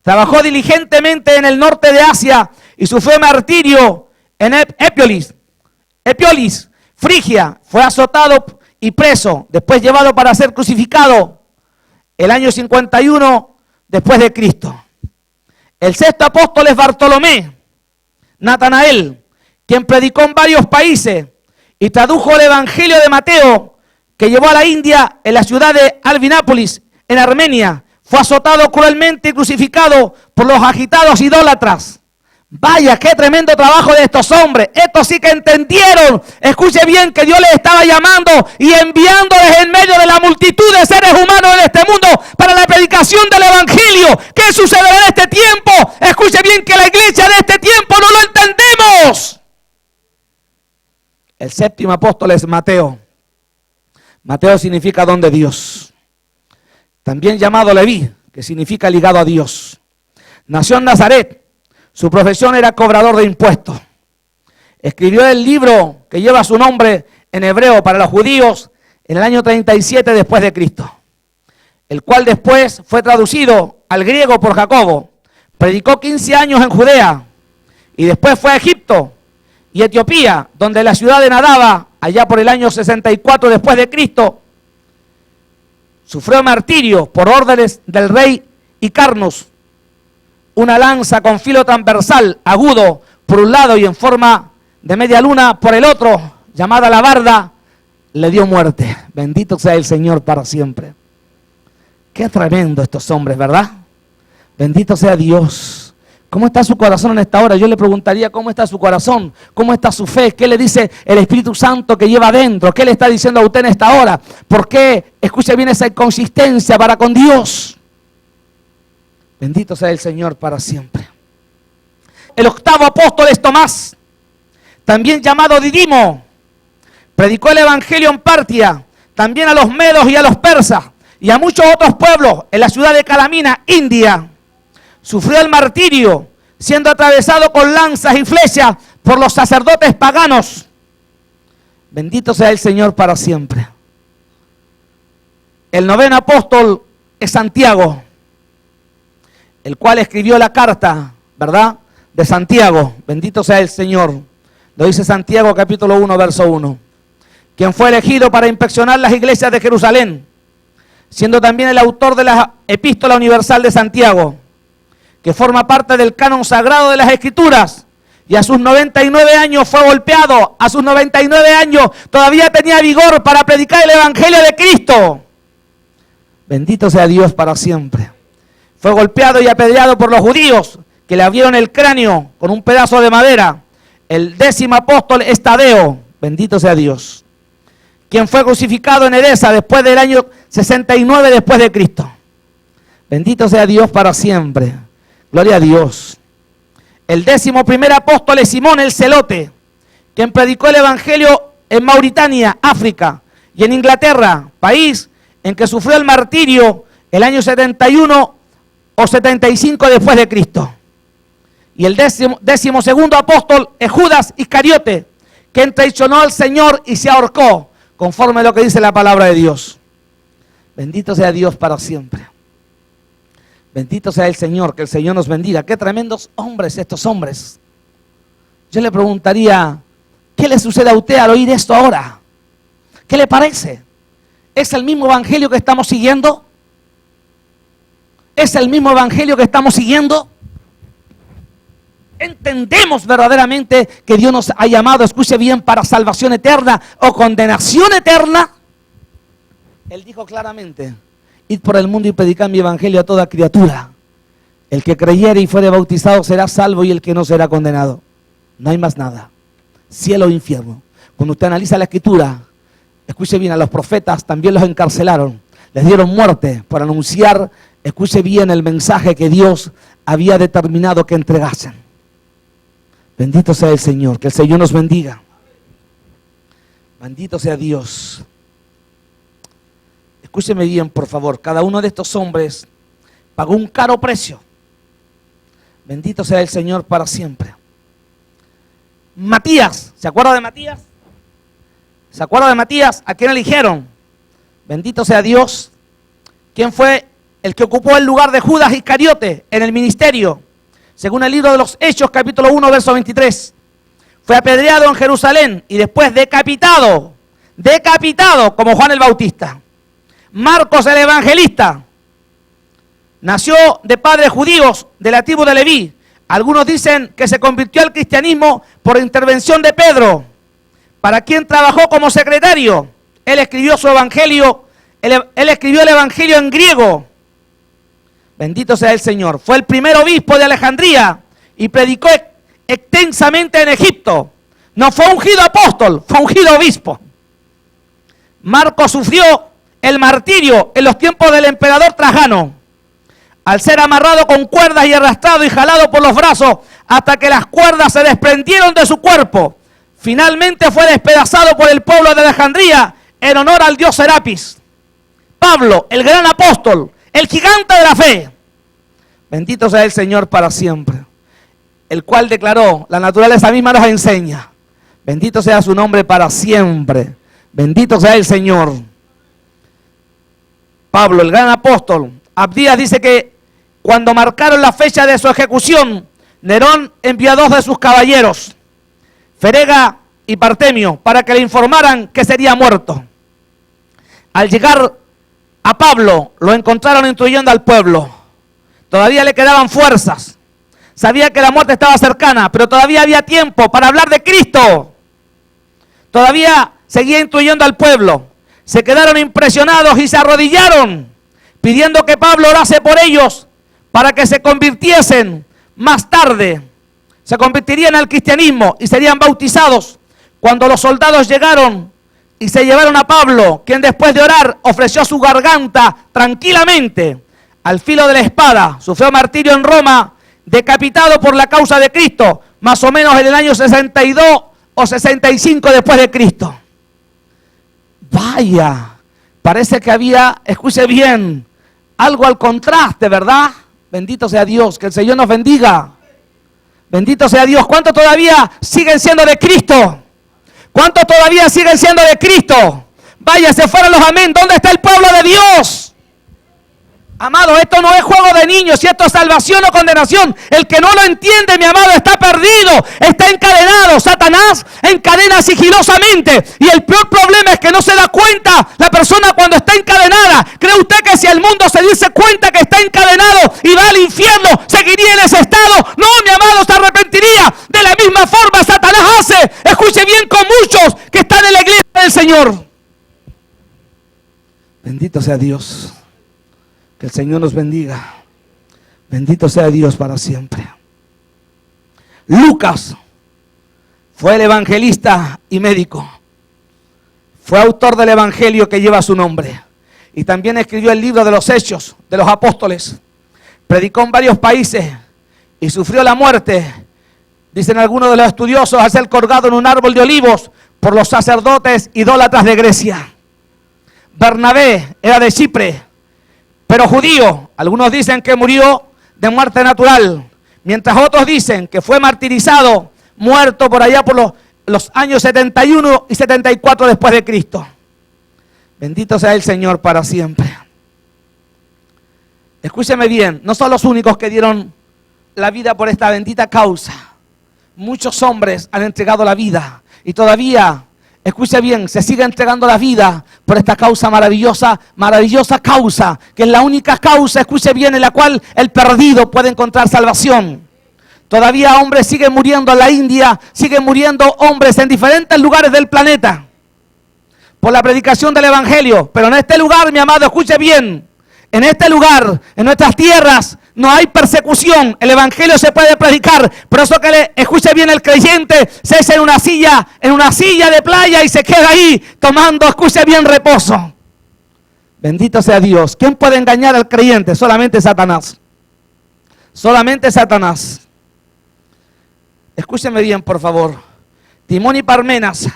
Trabajó diligentemente en el norte de Asia y sufrió martirio en Epiolis, Frigia. Fue azotado y preso, después llevado para ser crucificado el año 51 después de Cristo. El sexto apóstol es Bartolomé, Natanael, quien predicó en varios países y tradujo el Evangelio de Mateo, que llevó a la India en la ciudad de Albinápolis, en Armenia. Fue azotado cruelmente y crucificado por los agitados idólatras. Vaya, qué tremendo trabajo de estos hombres. Estos sí que entendieron. Escuche bien que Dios les estaba llamando y enviándoles en medio de la multitud de seres humanos de este mundo para la predicación del Evangelio. ¿Qué sucederá en este tiempo? Escuche bien que la iglesia de este tiempo no lo entendemos. El séptimo apóstol es Mateo. Mateo significa don de Dios. También llamado Leví, que significa ligado a Dios. Nació en Nazaret. Su profesión era cobrador de impuestos. Escribió el libro que lleva su nombre en hebreo para los judíos en el año 37 después de Cristo, el cual después fue traducido al griego por Jacobo. Predicó 15 años en Judea y después fue a Egipto y Etiopía, donde la ciudad de Nadaba, allá por el año 64 después de Cristo, sufrió martirio por órdenes del rey Icarnos. Una lanza con filo transversal, agudo, por un lado y en forma de media luna por el otro, llamada la barda, le dio muerte. Bendito sea el Señor para siempre. Qué tremendo estos hombres, ¿verdad? Bendito sea Dios. ¿Cómo está su corazón en esta hora? Yo le preguntaría cómo está su corazón, cómo está su fe, qué le dice el Espíritu Santo que lleva adentro, qué le está diciendo a usted en esta hora. ¿Por qué? Escuche bien esa inconsistencia para con Dios. Bendito sea el Señor para siempre. El octavo apóstol es Tomás, también llamado Didimo. Predicó el Evangelio en Partia, también a los medos y a los persas, y a muchos otros pueblos en la ciudad de Calamina, India. Sufrió el martirio, siendo atravesado con lanzas y flechas por los sacerdotes paganos. Bendito sea el Señor para siempre. El noveno apóstol es Santiago, el cual escribió la carta, ¿verdad?, de Santiago. Bendito sea el Señor. Lo dice Santiago capítulo 1, verso 1. Quien fue elegido para inspeccionar las iglesias de Jerusalén, siendo también el autor de la Epístola Universal de Santiago, que forma parte del canon sagrado de las Escrituras. Y a sus 99 años fue golpeado. A sus 99 años todavía tenía vigor para predicar el Evangelio de Cristo. Bendito sea Dios para siempre. Fue golpeado y apedreado por los judíos, que le abrieron el cráneo con un pedazo de madera. El 10º apóstol es Tadeo, bendito sea Dios, quien fue crucificado en Edesa después del año 69 después de Cristo. Bendito sea Dios para siempre. Gloria a Dios. El 11º apóstol es Simón el Celote, quien predicó el Evangelio en Mauritania, África, y en Inglaterra, país en que sufrió el martirio el año 71 o 75 después de Cristo. Y el 12º apóstol es Judas Iscariote, quien traicionó al Señor y se ahorcó, conforme a lo que dice la palabra de Dios. Bendito sea Dios para siempre. Bendito sea el Señor, que el Señor nos bendiga. Qué tremendos hombres estos hombres. Yo le preguntaría, ¿qué le sucede a usted al oír esto ahora? ¿Qué le parece? ¿Es el mismo evangelio que estamos siguiendo? ¿Es el mismo evangelio que estamos siguiendo? ¿Entendemos verdaderamente que Dios nos ha llamado, escuche bien, para salvación eterna o condenación eterna? Él dijo claramente: id por el mundo y predicad mi evangelio a toda criatura. El que creyere y fuere bautizado será salvo, y el que no será condenado. No hay más nada. Cielo o infierno. Cuando usted analiza la escritura, escuche bien, a los profetas también los encarcelaron. Les dieron muerte por anunciar, escuche bien, el mensaje que Dios había determinado que entregasen. Bendito sea el Señor, que el Señor nos bendiga. Bendito sea Dios. Escúcheme bien, por favor. Cada uno de estos hombres pagó un caro precio. Bendito sea el Señor para siempre. Matías, ¿se acuerda de Matías? ¿Se acuerda de Matías? ¿A quién eligieron? Bendito sea Dios. ¿Quién fue el que ocupó el lugar de Judas Iscariote en el ministerio? Según el libro de los Hechos, capítulo 1, verso 23. Fue apedreado en Jerusalén y después decapitado como Juan el Bautista. Marcos el evangelista nació de padres judíos de la tribu de Leví. Algunos dicen que se convirtió al cristianismo por intervención de Pedro, para quien trabajó como secretario. Él escribió su evangelio, él escribió el evangelio en griego. Bendito sea el Señor. Fue el primer obispo de Alejandría y predicó extensamente en Egipto. No fue ungido apóstol, fue ungido obispo. Marcos sufrió el martirio en los tiempos del emperador Trajano, al ser amarrado con cuerdas y arrastrado y jalado por los brazos hasta que las cuerdas se desprendieron de su cuerpo. Finalmente fue despedazado por el pueblo de Alejandría en honor al dios Serapis. Pablo, el gran apóstol, el gigante de la fe. Bendito sea el Señor para siempre. El cual declaró, la naturaleza misma nos enseña. Bendito sea su nombre para siempre. Bendito sea el Señor. Pablo, el gran apóstol. Abdías dice que cuando marcaron la fecha de su ejecución, Nerón envió a 2 de sus caballeros, Ferega y Partemio, para que le informaran que sería muerto. Al llegar a Pablo, lo encontraron instruyendo al pueblo. Todavía le quedaban fuerzas. Sabía que la muerte estaba cercana, pero todavía había tiempo para hablar de Cristo. Todavía seguía instruyendo al pueblo. Se quedaron impresionados y se arrodillaron, pidiendo que Pablo orase por ellos para que se convirtiesen. Más tarde se convertirían al cristianismo y serían bautizados. Cuando los soldados llegaron y se llevaron a Pablo, quien después de orar ofreció su garganta tranquilamente al filo de la espada, sufrió martirio en Roma, decapitado por la causa de Cristo, más o menos en el año 62 o 65 después de Cristo. Vaya, parece que había, escuche bien, algo al contraste, ¿verdad? Bendito sea Dios, que el Señor nos bendiga. Bendito sea Dios. ¿Cuántos todavía siguen siendo de Cristo? ¿Cuántos todavía siguen siendo de Cristo? Vaya, se fueron los amén. ¿Dónde está el pueblo de Dios? Amado, esto no es juego de niños, si esto es salvación o condenación. El que no lo entiende, mi amado, está perdido, está encadenado. Satanás encadena sigilosamente. Y el peor problema es que no se da cuenta la persona cuando está encadenada. ¿Cree usted que si el mundo se dice cuenta que está encadenado y va al infierno, seguiría en ese estado? No, mi amado, se arrepentiría. De la misma forma Satanás hace, escuche bien, con muchos que están en la iglesia del Señor. Bendito sea Dios. Que el Señor nos bendiga. Bendito sea Dios para siempre. Lucas fue el evangelista y médico. Fue autor del evangelio que lleva su nombre. Y también escribió el libro de los Hechos de los Apóstoles. Predicó en varios países y sufrió la muerte, dicen algunos de los estudiosos, al ser colgado en un árbol de olivos por los sacerdotes idólatras de Grecia. Bernabé era de Chipre, pero judío. Algunos dicen que murió de muerte natural, mientras otros dicen que fue martirizado, muerto por allá por los años 71 y 74 después de Cristo. Bendito sea el Señor para siempre. Escúcheme bien, no son los únicos que dieron la vida por esta bendita causa. Muchos hombres han entregado la vida y todavía, escuche bien, se sigue entregando la vida por esta causa maravillosa, maravillosa causa, que es la única causa, escuche bien, en la cual el perdido puede encontrar salvación. Todavía hombres siguen muriendo en la India, siguen muriendo hombres en diferentes lugares del planeta por la predicación del evangelio. Pero en este lugar, mi amado, escuche bien, en este lugar, en nuestras tierras, no hay persecución. El evangelio se puede predicar. Por eso que escuche bien, el creyente se echa en una silla de playa y se queda ahí tomando, escuche bien, reposo. Bendito sea Dios. ¿Quién puede engañar al creyente? Solamente Satanás. Solamente Satanás. Escúcheme bien, por favor. Timón y Parmenas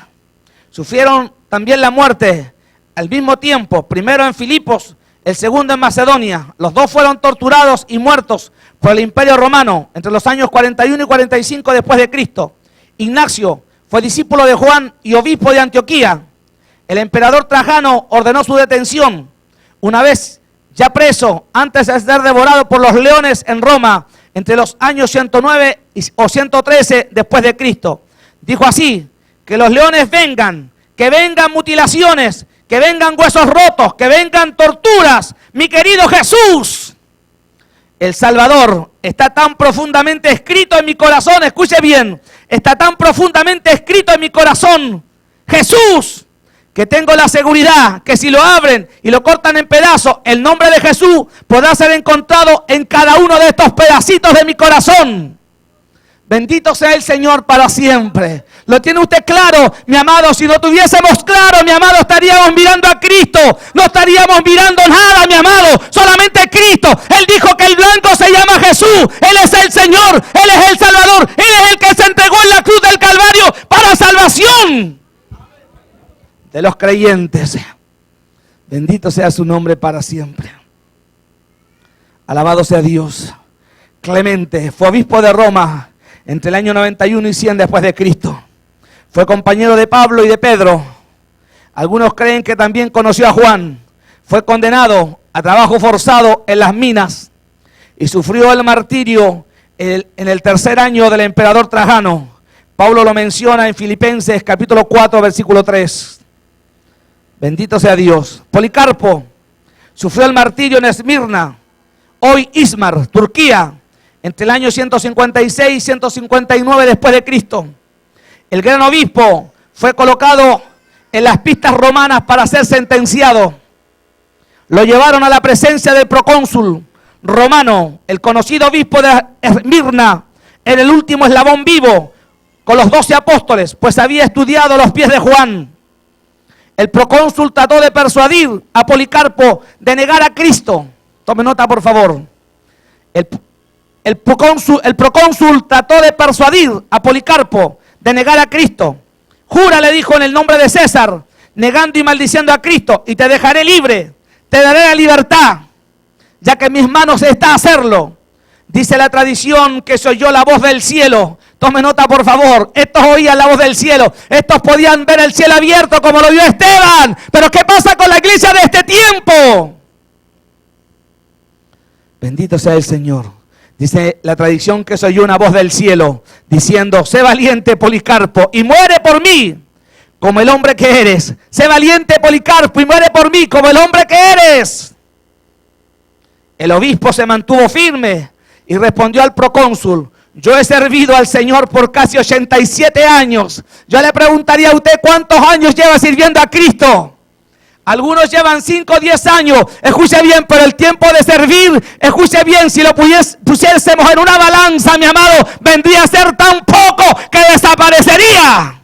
sufrieron también la muerte al mismo tiempo, primero en Filipos, el segundo en Macedonia. Los dos fueron torturados y muertos por el Imperio Romano entre los años 41 y 45 después de Cristo. Ignacio fue discípulo de Juan y obispo de Antioquía. El emperador Trajano ordenó su detención. Una vez ya preso, antes de ser devorado por los leones en Roma, entre los años 109 o 113 después de Cristo. Dijo así: que los leones vengan, que vengan mutilaciones, que vengan huesos rotos, que vengan torturas. Mi querido Jesús, el Salvador, está tan profundamente escrito en mi corazón. Escuche bien, está tan profundamente escrito en mi corazón, Jesús, que tengo la seguridad que si lo abren y lo cortan en pedazos, el nombre de Jesús podrá ser encontrado en cada uno de estos pedacitos de mi corazón. Bendito sea el Señor para siempre. ¿Lo tiene usted claro, mi amado? Si lo tuviésemos claro, mi amado, estaríamos mirando a Cristo. No estaríamos mirando nada, mi amado. Solamente Cristo. Él dijo que el blanco se llama Jesús. Él es el Señor. Él es el Salvador. Él es el que se entregó en la cruz del Calvario para salvación de los creyentes. Bendito sea su nombre para siempre. Alabado sea Dios. Clemente fue obispo de Roma entre el año 91 y 100 después de Cristo. Fue compañero de Pablo y de Pedro. Algunos creen que también conoció a Juan. Fue condenado a trabajo forzado en las minas y sufrió el martirio en el tercer año del emperador Trajano. Pablo lo menciona en Filipenses capítulo 4 versículo 3. Bendito sea Dios. Policarpo sufrió el martirio en Esmirna, hoy Izmar, Turquía, entre el año 156 y 159 después de Cristo. El gran obispo fue colocado en las pistas romanas para ser sentenciado. Lo llevaron a la presencia del procónsul romano. El conocido obispo de Esmirna era el último eslabón vivo con los 12 apóstoles, pues había estudiado los pies de Juan. El procónsul trató de persuadir a Policarpo de negar a Cristo. Tome nota, por favor. El procónsul trató de persuadir a Policarpo de negar a Cristo. Jura, le dijo, en el nombre de César, negando y maldiciendo a Cristo, y te dejaré libre, te daré la libertad, ya que en mis manos está hacerlo. Dice la tradición que se oyó la voz del cielo. Tome nota, por favor. Estos oían la voz del cielo. Estos podían ver el cielo abierto como lo vio Esteban. Pero ¿qué pasa con la iglesia de este tiempo? Bendito sea el Señor. Dice la tradición que se oyó una voz del cielo diciendo: sé valiente, Policarpo, y muere por mí como el hombre que eres. Sé valiente, Policarpo, y muere por mí como el hombre que eres. El obispo se mantuvo firme y respondió al procónsul: yo he servido al Señor por casi 87 años. Yo le preguntaría a usted, ¿cuántos años lleva sirviendo a Cristo? Algunos llevan 5 o 10 años. Escuche bien, pero el tiempo de servir, escuche bien, si lo pusiésemos en una balanza, mi amado, vendría a ser tan poco que desaparecería.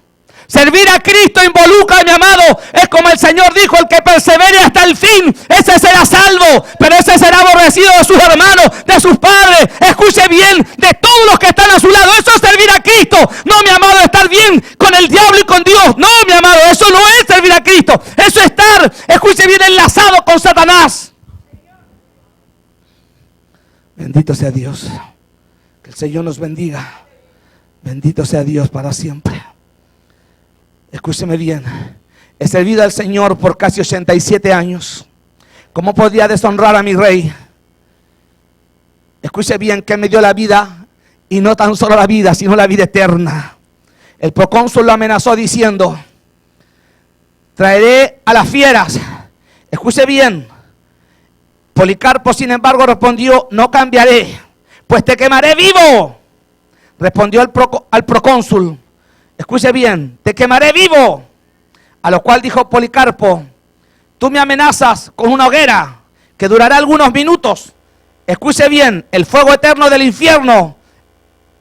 Servir a Cristo involucra, mi amado, es como el Señor dijo: el que persevere hasta el fin, ese será salvo, pero ese será aborrecido de sus hermanos, de sus padres, escuche bien, de todos los que están a su lado. Eso es servir a Cristo. No, mi amado, estar bien con el diablo y con Dios. No, mi amado, eso no es servir a Cristo. Eso es estar, escuche bien, enlazado con Satanás. Bendito sea Dios. Que el Señor nos bendiga. Bendito sea Dios para siempre. Escúcheme bien, he servido al Señor por casi 87 años. ¿Cómo podía deshonrar a mi rey? Escuche bien, que me dio la vida, y no tan solo la vida, sino la vida eterna. El procónsul lo amenazó diciendo: traeré a las fieras. Escuche bien. Policarpo, sin embargo, respondió: no cambiaré, pues te quemaré vivo. Respondió al procónsul: escuche bien, te quemaré vivo. A lo cual dijo Policarpo: tú me amenazas con una hoguera que durará algunos minutos. Escuche bien, el fuego eterno del infierno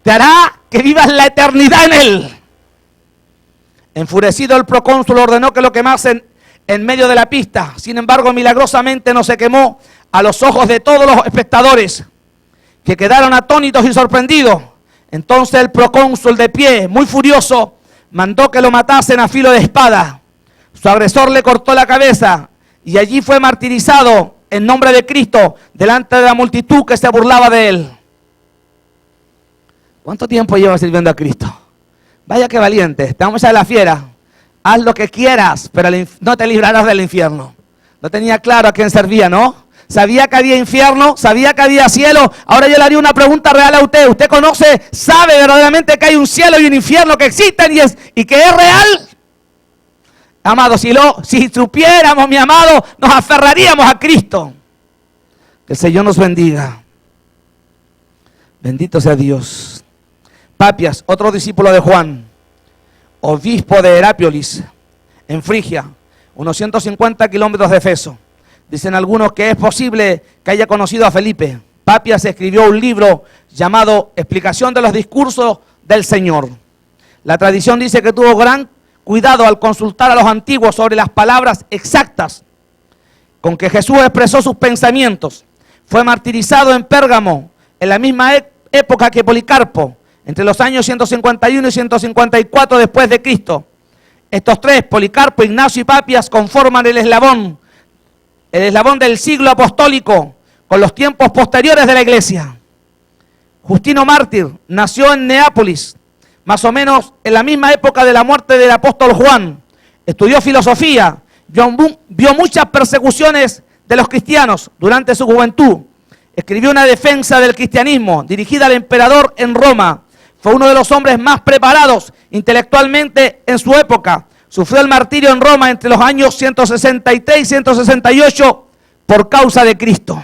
te hará que vivas la eternidad en él. Enfurecido, el procónsul ordenó que lo quemasen en medio de la pista. Sin embargo, milagrosamente no se quemó a los ojos de todos los espectadores, que quedaron atónitos y sorprendidos. Entonces el procónsul, de pie, muy furioso, mandó que lo matasen a filo de espada. Su agresor le cortó la cabeza y allí fue martirizado en nombre de Cristo delante de la multitud que se burlaba de él. ¿Cuánto tiempo llevas sirviendo a Cristo? Vaya que valiente, estamos a la fiera. Haz lo que quieras, pero no te librarás del infierno. No tenía claro a quién servía, ¿no? Sabía que había infierno, sabía que había cielo. Ahora yo le haría una pregunta real a usted. ¿Usted conoce, sabe verdaderamente que hay un cielo y un infierno que existen y que es real? Amado, si supiéramos, mi amado, nos aferraríamos a Cristo. Que el Señor nos bendiga. Bendito sea Dios. Papias, otro discípulo de Juan, obispo de Herápolis, en Frigia, unos 150 kilómetros de Efeso. Dicen algunos que es posible que haya conocido a Felipe. Papias escribió un libro llamado Explicación de los discursos del Señor. La tradición dice que tuvo gran cuidado al consultar a los antiguos sobre las palabras exactas con que Jesús expresó sus pensamientos. Fue martirizado en Pérgamo en la misma época que Policarpo, entre los años 151 y 154 después de Cristo. Estos tres, Policarpo, Ignacio y Papias, conforman el eslabón del siglo apostólico con los tiempos posteriores de la iglesia. Justino Mártir nació en Neápolis, más o menos en la misma época de la muerte del apóstol Juan. Estudió filosofía, vio muchas persecuciones de los cristianos durante su juventud. Escribió una defensa del cristianismo dirigida al emperador en Roma. Fue uno de los hombres más preparados intelectualmente en su época. Sufrió el martirio en Roma entre los años 163 y 168 por causa de Cristo.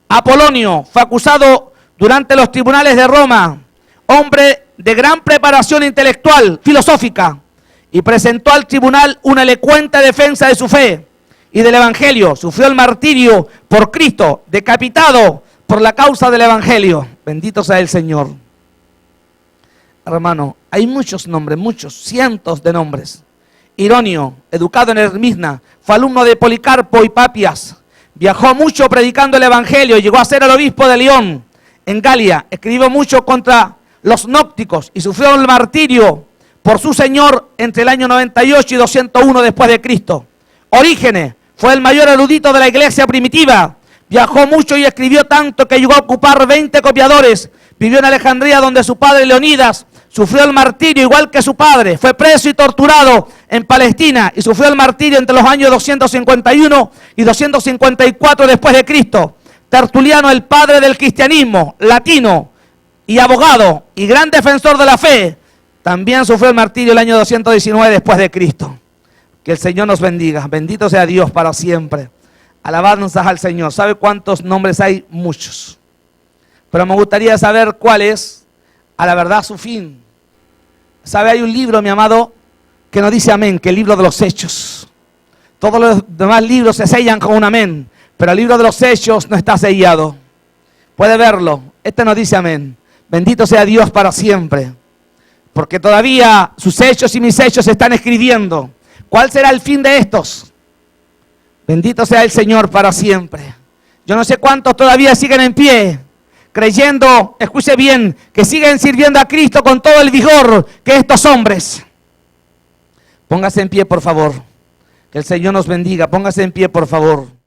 Apolonio fue acusado durante los tribunales de Roma, hombre de gran preparación intelectual, filosófica, y presentó al tribunal una elocuente defensa de su fe y del Evangelio. Sufrió el martirio por Cristo, decapitado por la causa del Evangelio. Bendito sea el Señor. Hermano, hay muchos nombres, cientos de nombres. Ironio, educado en Esmirna, fue alumno de Policarpo y Papias. Viajó mucho predicando el Evangelio, llegó a ser el obispo de León, en Galia. Escribió mucho contra los gnósticos y sufrió el martirio por su Señor entre el año 98 y 201 después de Cristo. Orígenes fue el mayor erudito de la iglesia primitiva. Viajó mucho y escribió tanto que llegó a ocupar 20 copiadores. Vivió en Alejandría, donde su padre Leonidas sufrió el martirio igual que su padre. Fue preso y torturado en Palestina y sufrió el martirio entre los años 251 y 254 después de Cristo. Tertuliano, el padre del cristianismo, latino y abogado y gran defensor de la fe, también sufrió el martirio el año 219 después de Cristo. Que el Señor nos bendiga. Bendito sea Dios para siempre. Alabanzas al Señor. ¿Sabe cuántos nombres hay? Muchos. Pero me gustaría saber cuál es, a la verdad, su fin. ¿Sabe? Hay un libro, mi amado, que nos dice amén, que es el libro de los Hechos. Todos los demás libros se sellan con un amén, pero el libro de los Hechos no está sellado. Puede verlo. Este nos dice amén. Bendito sea Dios para siempre. Porque todavía sus hechos y mis hechos se están escribiendo. ¿Cuál será el fin de estos? Bendito sea el Señor para siempre. Yo no sé cuántos todavía siguen en pie, creyendo, escuche bien, que siguen sirviendo a Cristo con todo el vigor que estos hombres. Póngase en pie, por favor. Que el Señor nos bendiga. Póngase en pie, por favor.